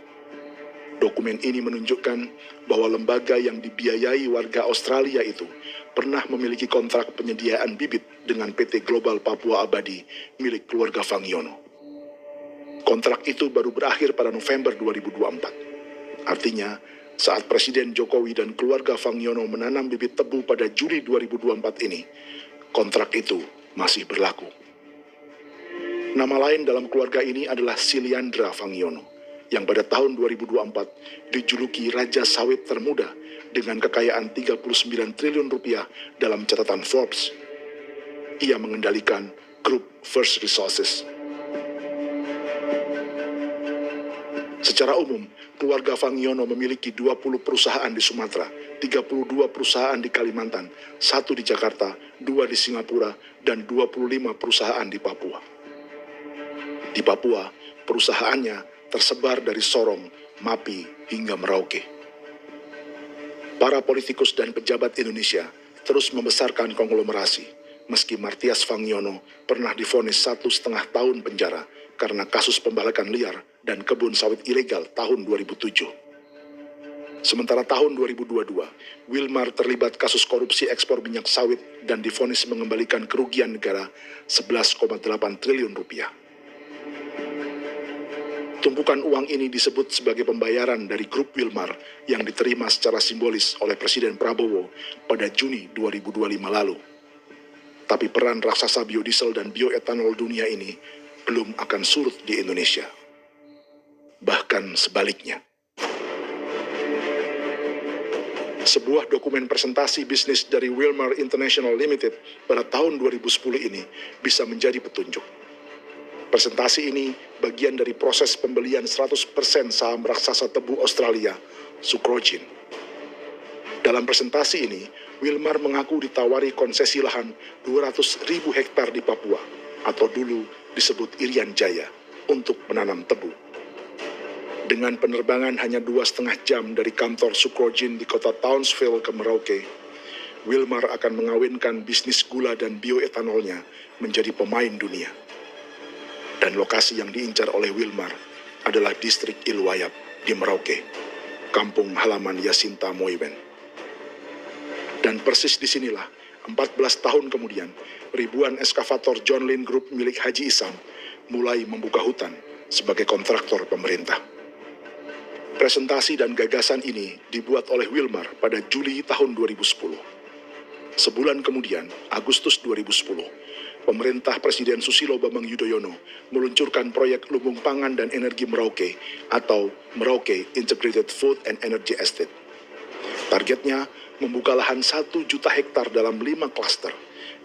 Dokumen ini menunjukkan bahwa lembaga yang dibiayai warga Australia itu pernah memiliki kontrak penyediaan bibit dengan PT Global Papua Abadi milik keluarga Fangiono. Kontrak itu baru berakhir pada November 2024. Artinya, saat Presiden Jokowi dan keluarga Fangiono menanam bibit tebu pada Juli 2024 ini, kontrak itu masih berlaku. Nama lain dalam keluarga ini adalah Siliandra Fangiono, yang pada tahun 2024 dijuluki Raja Sawit Termuda dengan kekayaan 39 triliun rupiah dalam catatan Forbes. Ia mengendalikan grup First Resources. Secara umum, keluarga Fangiono memiliki 20 perusahaan di Sumatera, 32 perusahaan di Kalimantan, 1 di Jakarta, 2 di Singapura, dan 25 perusahaan di Papua. Di Papua, perusahaannya tersebar dari Sorong, Mapi, hingga Merauke. Para politikus dan pejabat Indonesia terus membesarkan konglomerasi, meski Martias Fangiono pernah divonis 1,5 tahun penjara karena kasus pembalakan liar dan kebun sawit ilegal tahun 2007. Sementara tahun 2022, Wilmar terlibat kasus korupsi ekspor minyak sawit dan divonis mengembalikan kerugian negara 11,8 triliun rupiah. Tumpukan uang ini disebut sebagai pembayaran dari grup Wilmar yang diterima secara simbolis oleh Presiden Prabowo pada Juni 2025 lalu. Tapi peran raksasa biodiesel dan bioetanol dunia ini belum akan surut di Indonesia. Bahkan sebaliknya. Sebuah dokumen presentasi bisnis dari Wilmar International Limited pada tahun 2010 ini bisa menjadi petunjuk. Presentasi ini bagian dari proses pembelian 100% saham raksasa tebu Australia, Sucrogin. Dalam presentasi ini, Wilmar mengaku ditawari konsesi lahan 200.000 hektar di Papua, atau dulu disebut Irian Jaya, untuk menanam tebu. Dengan penerbangan hanya 2,5 jam dari kantor Sucrogin di kota Townsville ke Merauke, Wilmar akan mengawinkan bisnis gula dan bioetanolnya menjadi pemain dunia. Dan lokasi yang diincar oleh Wilmar adalah distrik Ilwayap di Merauke, kampung halaman Yasinta Moiwen. Dan persis disinilah, 14 tahun kemudian, ribuan eskavator John Lynn Group milik Haji Isam mulai membuka hutan sebagai kontraktor pemerintah. Presentasi dan gagasan ini dibuat oleh Wilmar pada Juli tahun 2010. Sebulan kemudian, Agustus 2010, pemerintah Presiden Susilo Bambang Yudhoyono meluncurkan proyek Lumbung Pangan dan Energi Merauke atau Merauke Integrated Food and Energy Estate. Targetnya membuka lahan 1 juta hektar dalam 5 klaster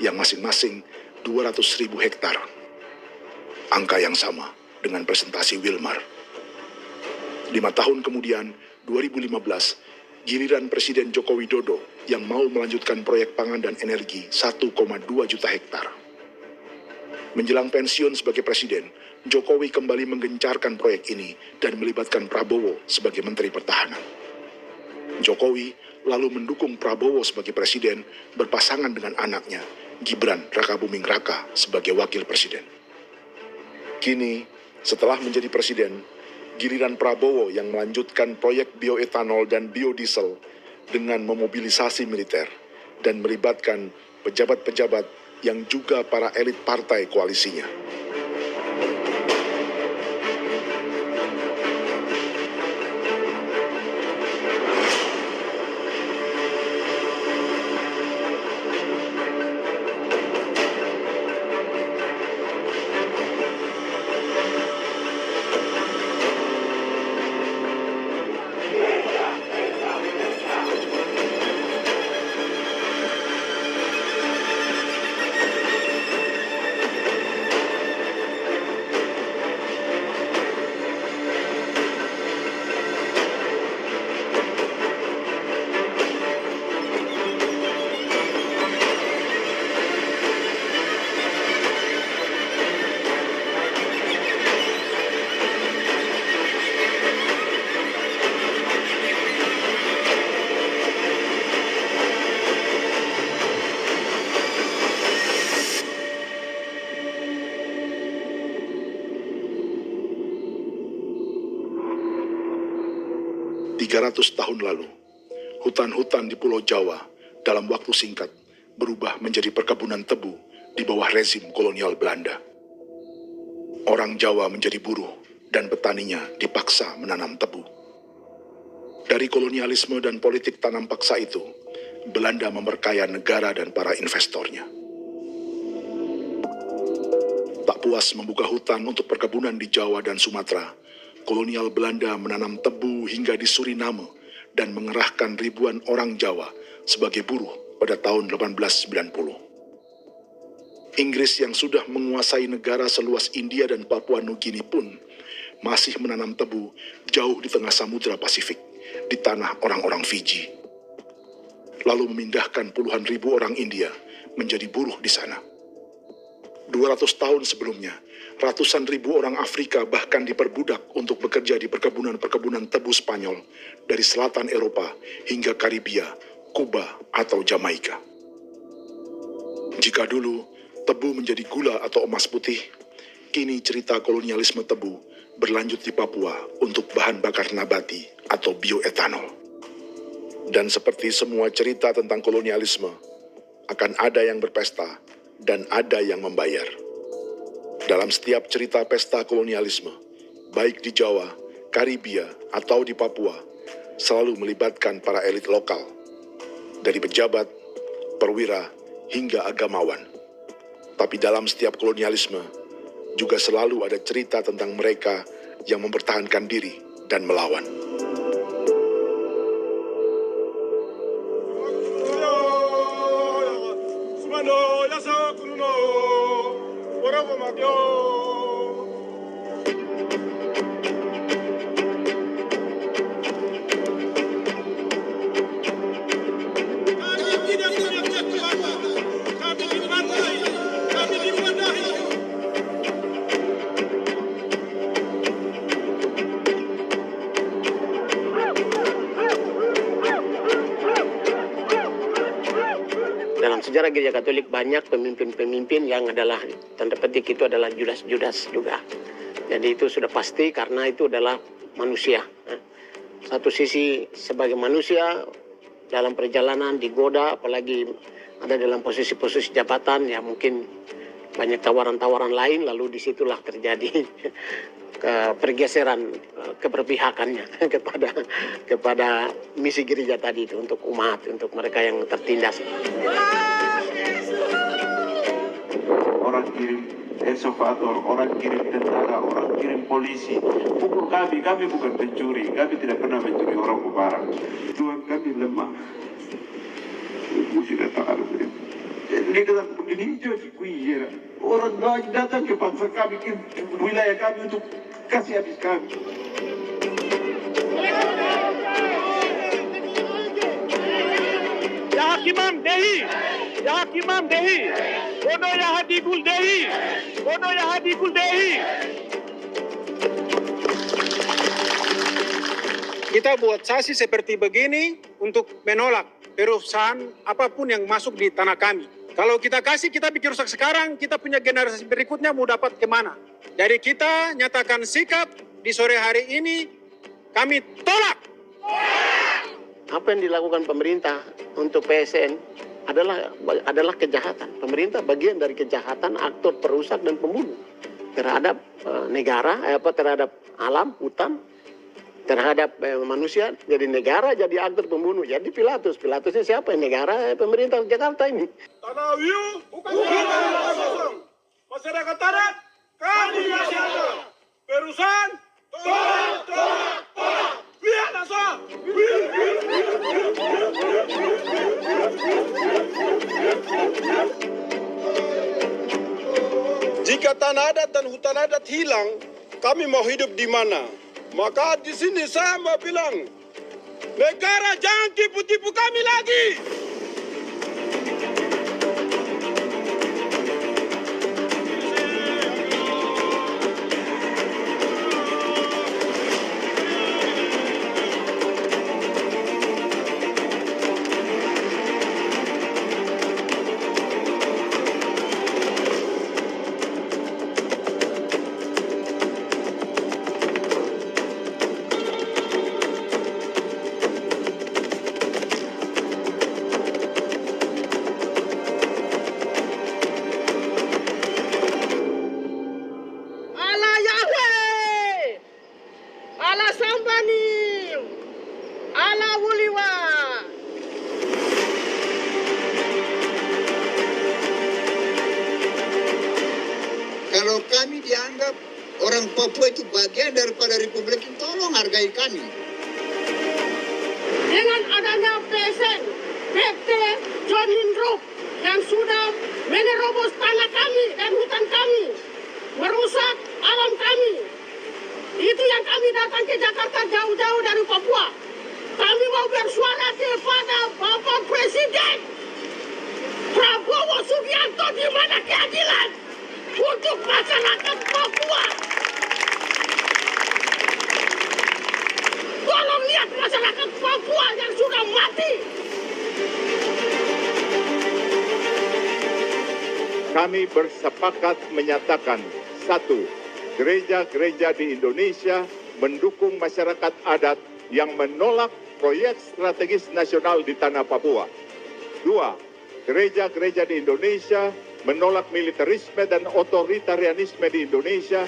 yang masing-masing 200.000 hektar. Angka yang sama dengan presentasi Wilmar. 5 tahun kemudian, 2015, giliran Presiden Joko Widodo yang mau melanjutkan proyek pangan dan energi 1,2 juta hektar. Menjelang pensiun sebagai presiden, Jokowi kembali menggencarkan proyek ini dan melibatkan Prabowo sebagai Menteri Pertahanan. Jokowi lalu mendukung Prabowo sebagai presiden berpasangan dengan anaknya, Gibran Rakabuming Raka sebagai wakil presiden. Kini, setelah menjadi presiden, giliran Prabowo yang melanjutkan proyek bioetanol dan biodiesel dengan memobilisasi militer dan melibatkan pejabat-pejabat yang juga para elit partai koalisinya. Tahun lalu, hutan-hutan di Pulau Jawa dalam waktu singkat berubah menjadi perkebunan tebu di bawah rezim kolonial Belanda. Orang Jawa menjadi buruh dan petaninya dipaksa menanam tebu. Dari kolonialisme dan politik tanam paksa itu, Belanda memperkaya negara dan para investornya. Tak puas membuka hutan untuk perkebunan di Jawa dan Sumatera, kolonial Belanda menanam tebu hingga di Suriname dan mengerahkan ribuan orang Jawa sebagai buruh pada tahun 1890. Inggris yang sudah menguasai negara seluas India dan Papua Nugini pun masih menanam tebu jauh di tengah Samudra Pasifik, di tanah orang-orang Fiji. Lalu memindahkan puluhan ribu orang India menjadi buruh di sana. 200 tahun sebelumnya, ratusan ribu orang Afrika bahkan diperbudak untuk bekerja di perkebunan-perkebunan tebu Spanyol dari selatan Eropa hingga Karibia, Kuba, atau Jamaika. Jika dulu tebu menjadi gula atau emas putih, kini cerita kolonialisme tebu berlanjut di Papua untuk bahan bakar nabati atau bioetanol. Dan seperti semua cerita tentang kolonialisme, akan ada yang berpesta dan ada yang membayar. Dalam setiap cerita pesta kolonialisme, baik di Jawa, Karibia, atau di Papua, selalu melibatkan para elit lokal, dari pejabat, perwira, hingga agamawan. Tapi dalam setiap kolonialisme, juga selalu ada cerita tentang mereka yang mempertahankan diri dan melawan. Dalam sejarah Gereja Katolik banyak pemimpin-pemimpin yang adalah, tanda petik itu adalah Judas-Judas juga. Jadi itu sudah pasti karena itu adalah manusia. Satu sisi sebagai manusia dalam perjalanan digoda, apalagi ada dalam posisi-posisi jabatan, ya mungkin banyak tawaran-tawaran lain, lalu disitulah terjadi pergeseran keberpihakannya kepada misi gereja tadi itu untuk umat, untuk mereka yang tertindas. Orang kirim eksavator, orang kirim tentara, orang kirim polisi. Pukul kami bukan pencuri, kami tidak pernah mencuri orang barang. Tuhan kami lemah. Mesti datang ada begitu. Jadi dalam begini jadi kuiera. Orang lagi datang ke bangsa kami, ke wilayah kami untuk kasih habis kami. Ya Hakimam Dehi, Ya Hakimam Dehi, Bono Ya Hadikul Dehi, Bono Ya Hadikul Dehi. Kita buat sasi seperti begini untuk menolak perusahaan apapun yang masuk di tanah kami. Kalau kita kasih, kita bikin rusak sekarang, kita punya generasi berikutnya mau dapat kemana. Jadi kita nyatakan sikap di sore hari ini, kami tolak. Apa yang dilakukan pemerintah untuk PSN adalah kejahatan. Pemerintah bagian dari kejahatan, aktor perusak dan pembunuh terhadap negara, terhadap alam, hutan, terhadap manusia. Jadi negara jadi aktor pembunuh. Jadi Pilatusnya siapa? Negara, pemerintah Jakarta ini. Tanah Wiu bukan kosong. Masyarakat adat kami siapa? Perusahaan tolak. Biar nasa. Jika tanah adat dan hutan adat hilang, kami mau hidup di mana? Maka di sini saya mau bilang, negara jangan tipu-tipu kami lagi. Kalau kami dianggap orang Papua itu bagian daripada Republik ini, tolong hargai kami. Dengan adanya PSN, PT John Lindrup yang sudah menerobos tanah kami dan hutan kami, merusak alam kami. Itu yang kami datang ke Jakarta jauh-jauh dari Papua. Kami mau bersuara kepada Bapak Presiden Prabowo Subianto, di mana keadilan untuk masyarakat Papua. Tolong lihat masyarakat Papua yang sudah mati. Kami bersepakat menyatakan, 1. Gereja-gereja di Indonesia mendukung masyarakat adat yang menolak proyek strategis nasional di tanah Papua. 2. Gereja-gereja di Indonesia menolak militerisme dan otoritarianisme di Indonesia.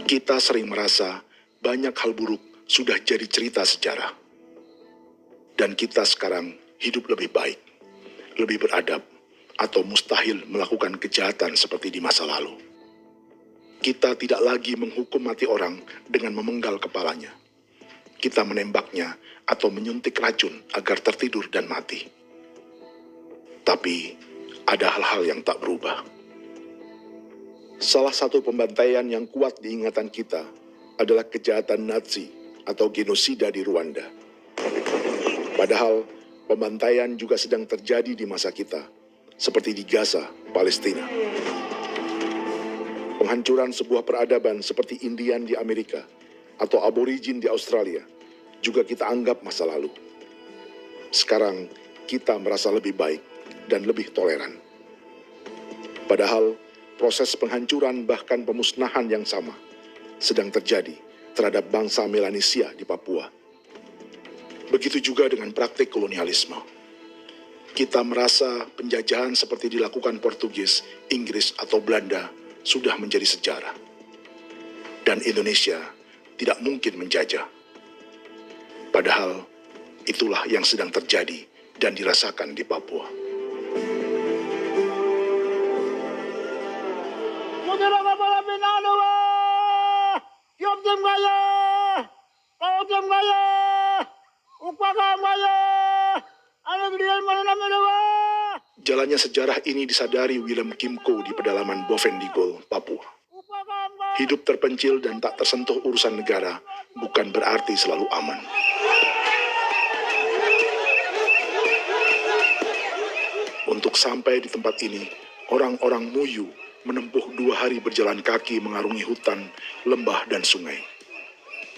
Kita sering merasa banyak hal buruk sudah jadi cerita sejarah. Dan kita sekarang hidup lebih baik, lebih beradab, atau mustahil melakukan kejahatan seperti di masa lalu. Kita tidak lagi menghukum mati orang dengan memenggal kepalanya. Kita menembaknya atau menyuntik racun agar tertidur dan mati. Tapi ada hal-hal yang tak berubah. Salah satu pembantaian yang kuat di ingatan kita adalah kejahatan Nazi atau genosida di Rwanda. Padahal pembantaian juga sedang terjadi di masa kita, seperti di Gaza, Palestina. Penghancuran sebuah peradaban seperti Indian di Amerika atau aborigin di Australia juga kita anggap masa lalu. Sekarang kita merasa lebih baik dan lebih toleran. Padahal proses penghancuran bahkan pemusnahan yang sama sedang terjadi terhadap bangsa Melanesia di Papua. Begitu juga dengan praktik kolonialisme. Kita merasa penjajahan seperti dilakukan Portugis, Inggris, atau Belanda sudah menjadi sejarah. Dan Indonesia tidak mungkin menjajah. Padahal itulah yang sedang terjadi dan dirasakan di Papua. Jalannya sejarah ini disadari Willem Kimco di pedalaman Bovendigol, Papua. Hidup terpencil dan tak tersentuh urusan negara bukan berarti selalu aman. Untuk sampai di tempat ini, orang-orang Muyu menempuh 2 hari berjalan kaki mengarungi hutan, lembah, dan sungai.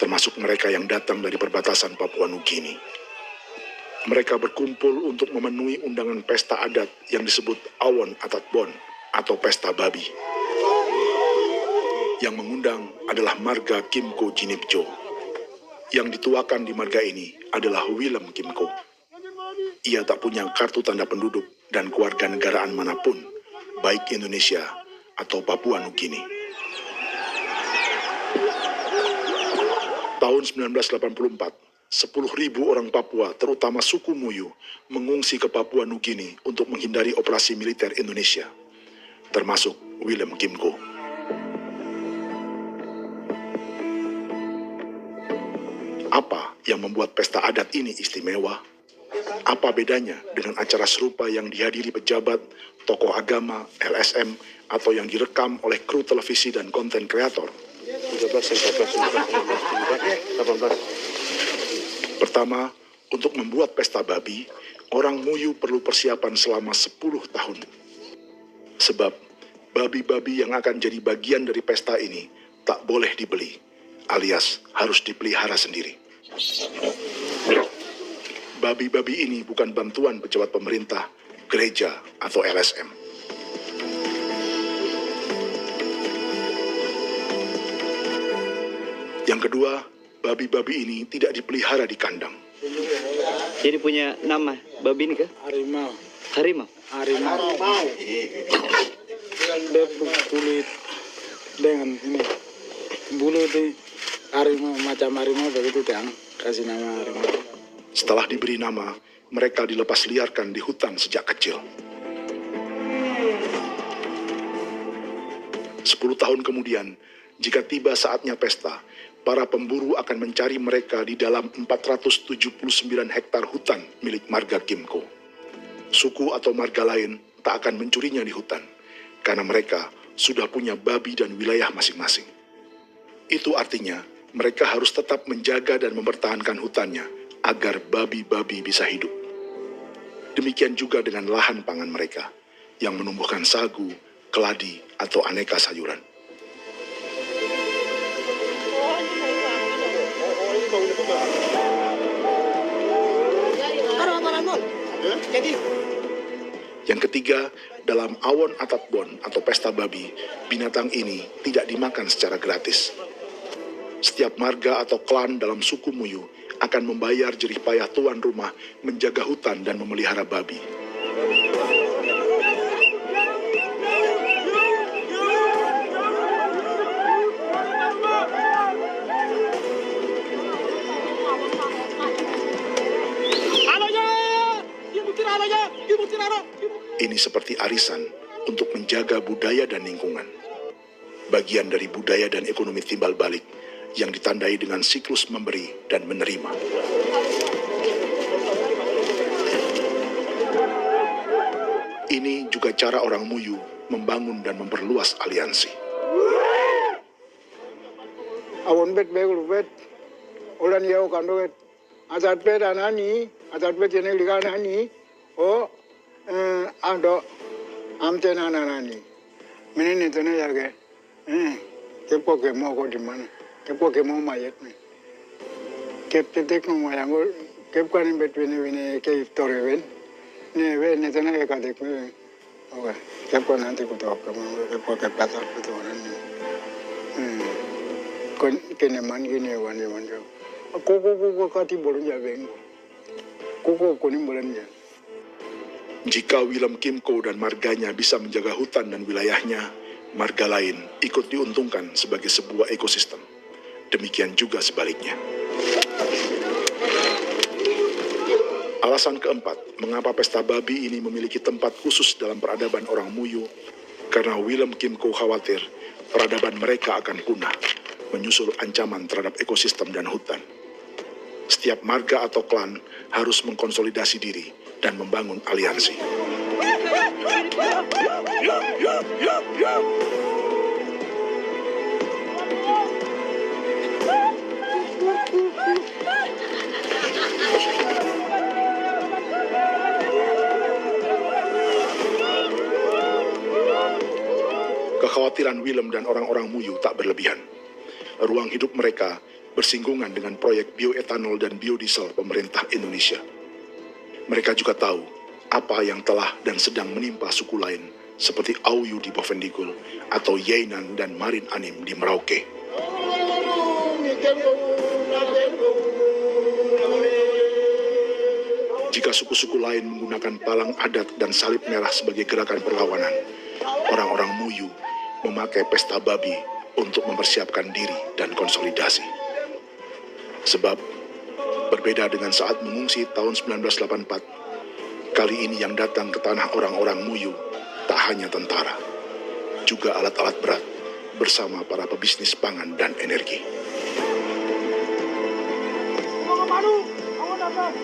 Termasuk mereka yang datang dari perbatasan Papua Nugini. Mereka berkumpul untuk memenuhi undangan pesta adat yang disebut Awon Atatbon atau Pesta Babi. Yang mengundang adalah marga Kimco Jinipjo. Yang dituakan di marga ini adalah Willem Kimco. Ia tak punya kartu tanda penduduk dan kewarganegaraan manapun, baik Indonesia atau Papua Nugini. Tahun 1984, 10.000 orang Papua, terutama suku Muyu, mengungsi ke Papua Nugini untuk menghindari operasi militer Indonesia, termasuk Willem Kimco. Apa yang membuat pesta adat ini istimewa? Apa bedanya dengan acara serupa yang dihadiri pejabat, tokoh agama, LSM, atau yang direkam oleh kru televisi dan konten kreator? 18. Pertama, untuk membuat pesta babi, orang Muyu perlu persiapan selama 10 tahun. Sebab, babi-babi yang akan jadi bagian dari pesta ini tak boleh dibeli, alias harus dipelihara sendiri. Babi-babi ini bukan bantuan pejabat pemerintah, gereja, atau LSM. Yang kedua, babi-babi ini tidak dipelihara di kandang. Jadi punya nama babi ini kah? Harimau. Harimau? Harimau. Dia kulit dengan ini bulu di harimau, macam harimau begitu yang kasih nama harimau. Setelah diberi nama, mereka dilepas liarkan di hutan sejak kecil. 10 tahun kemudian, jika tiba saatnya pesta, para pemburu akan mencari mereka di dalam 479 hektar hutan milik marga Kimco. Suku atau marga lain tak akan mencurinya di hutan, karena mereka sudah punya babi dan wilayah masing-masing. Itu artinya mereka harus tetap menjaga dan mempertahankan hutannya agar babi-babi bisa hidup. Demikian juga dengan lahan pangan mereka, yang menumbuhkan sagu, keladi, atau aneka sayuran. Yang ketiga, dalam Awon Atatbon atau pesta babi, binatang ini tidak dimakan secara gratis. Setiap marga atau klan dalam suku Muyu akan membayar jerih payah tuan rumah menjaga hutan dan memelihara babi. Ini seperti arisan untuk menjaga budaya dan lingkungan. Bagian dari budaya dan ekonomi timbal balik yang ditandai dengan siklus memberi dan menerima. Ini juga cara orang Muyu membangun dan memperluas aliansi. Awon bet begul bet, ulan yau kando bet, atat bet anani, atat bet jeneng liga anani, oh ando Amte nani. Menene tene ya ke. Kepo ke mo ko di mana. Kepo ke mo mayat ni. Kep tetek no mayango. Kep kan in between ni ke iftore wen. Ne wen ne tene ya ka dek me. Oke. Kep kan nanti ko to ka mo kepo ke pasar betul ni. Kon kene man gini wan jo. Koko kati bolon ya bengo. Koko kuning bolon ya. Jika Willem Kimco dan marganya bisa menjaga hutan dan wilayahnya, marga lain ikut diuntungkan sebagai sebuah ekosistem. Demikian juga sebaliknya. Alasan keempat, mengapa pesta babi ini memiliki tempat khusus dalam peradaban orang Muyu, karena Willem Kimco khawatir peradaban mereka akan punah, menyusul ancaman terhadap ekosistem dan hutan. Setiap marga atau klan harus mengkonsolidasi diri dan membangun aliansi. Kekhawatiran Willem dan orang-orang Muyu tak berlebihan. Ruang hidup mereka bersinggungan dengan proyek bioetanol dan biodiesel pemerintah Indonesia. Mereka juga tahu apa yang telah dan sedang menimpa suku lain seperti Auyu di Bovendigul atau Yainan dan Marin Anim di Merauke. Jika suku-suku lain menggunakan palang adat dan salib merah sebagai gerakan perlawanan, orang-orang Muyu memakai pesta babi untuk mempersiapkan diri dan konsolidasi. Sebab, berbeda dengan saat mengungsi tahun 1984, kali ini yang datang ke tanah orang-orang Muyu tak hanya tentara, juga alat-alat berat bersama para pebisnis pangan dan energi. Mau ke Bandung, mau datang.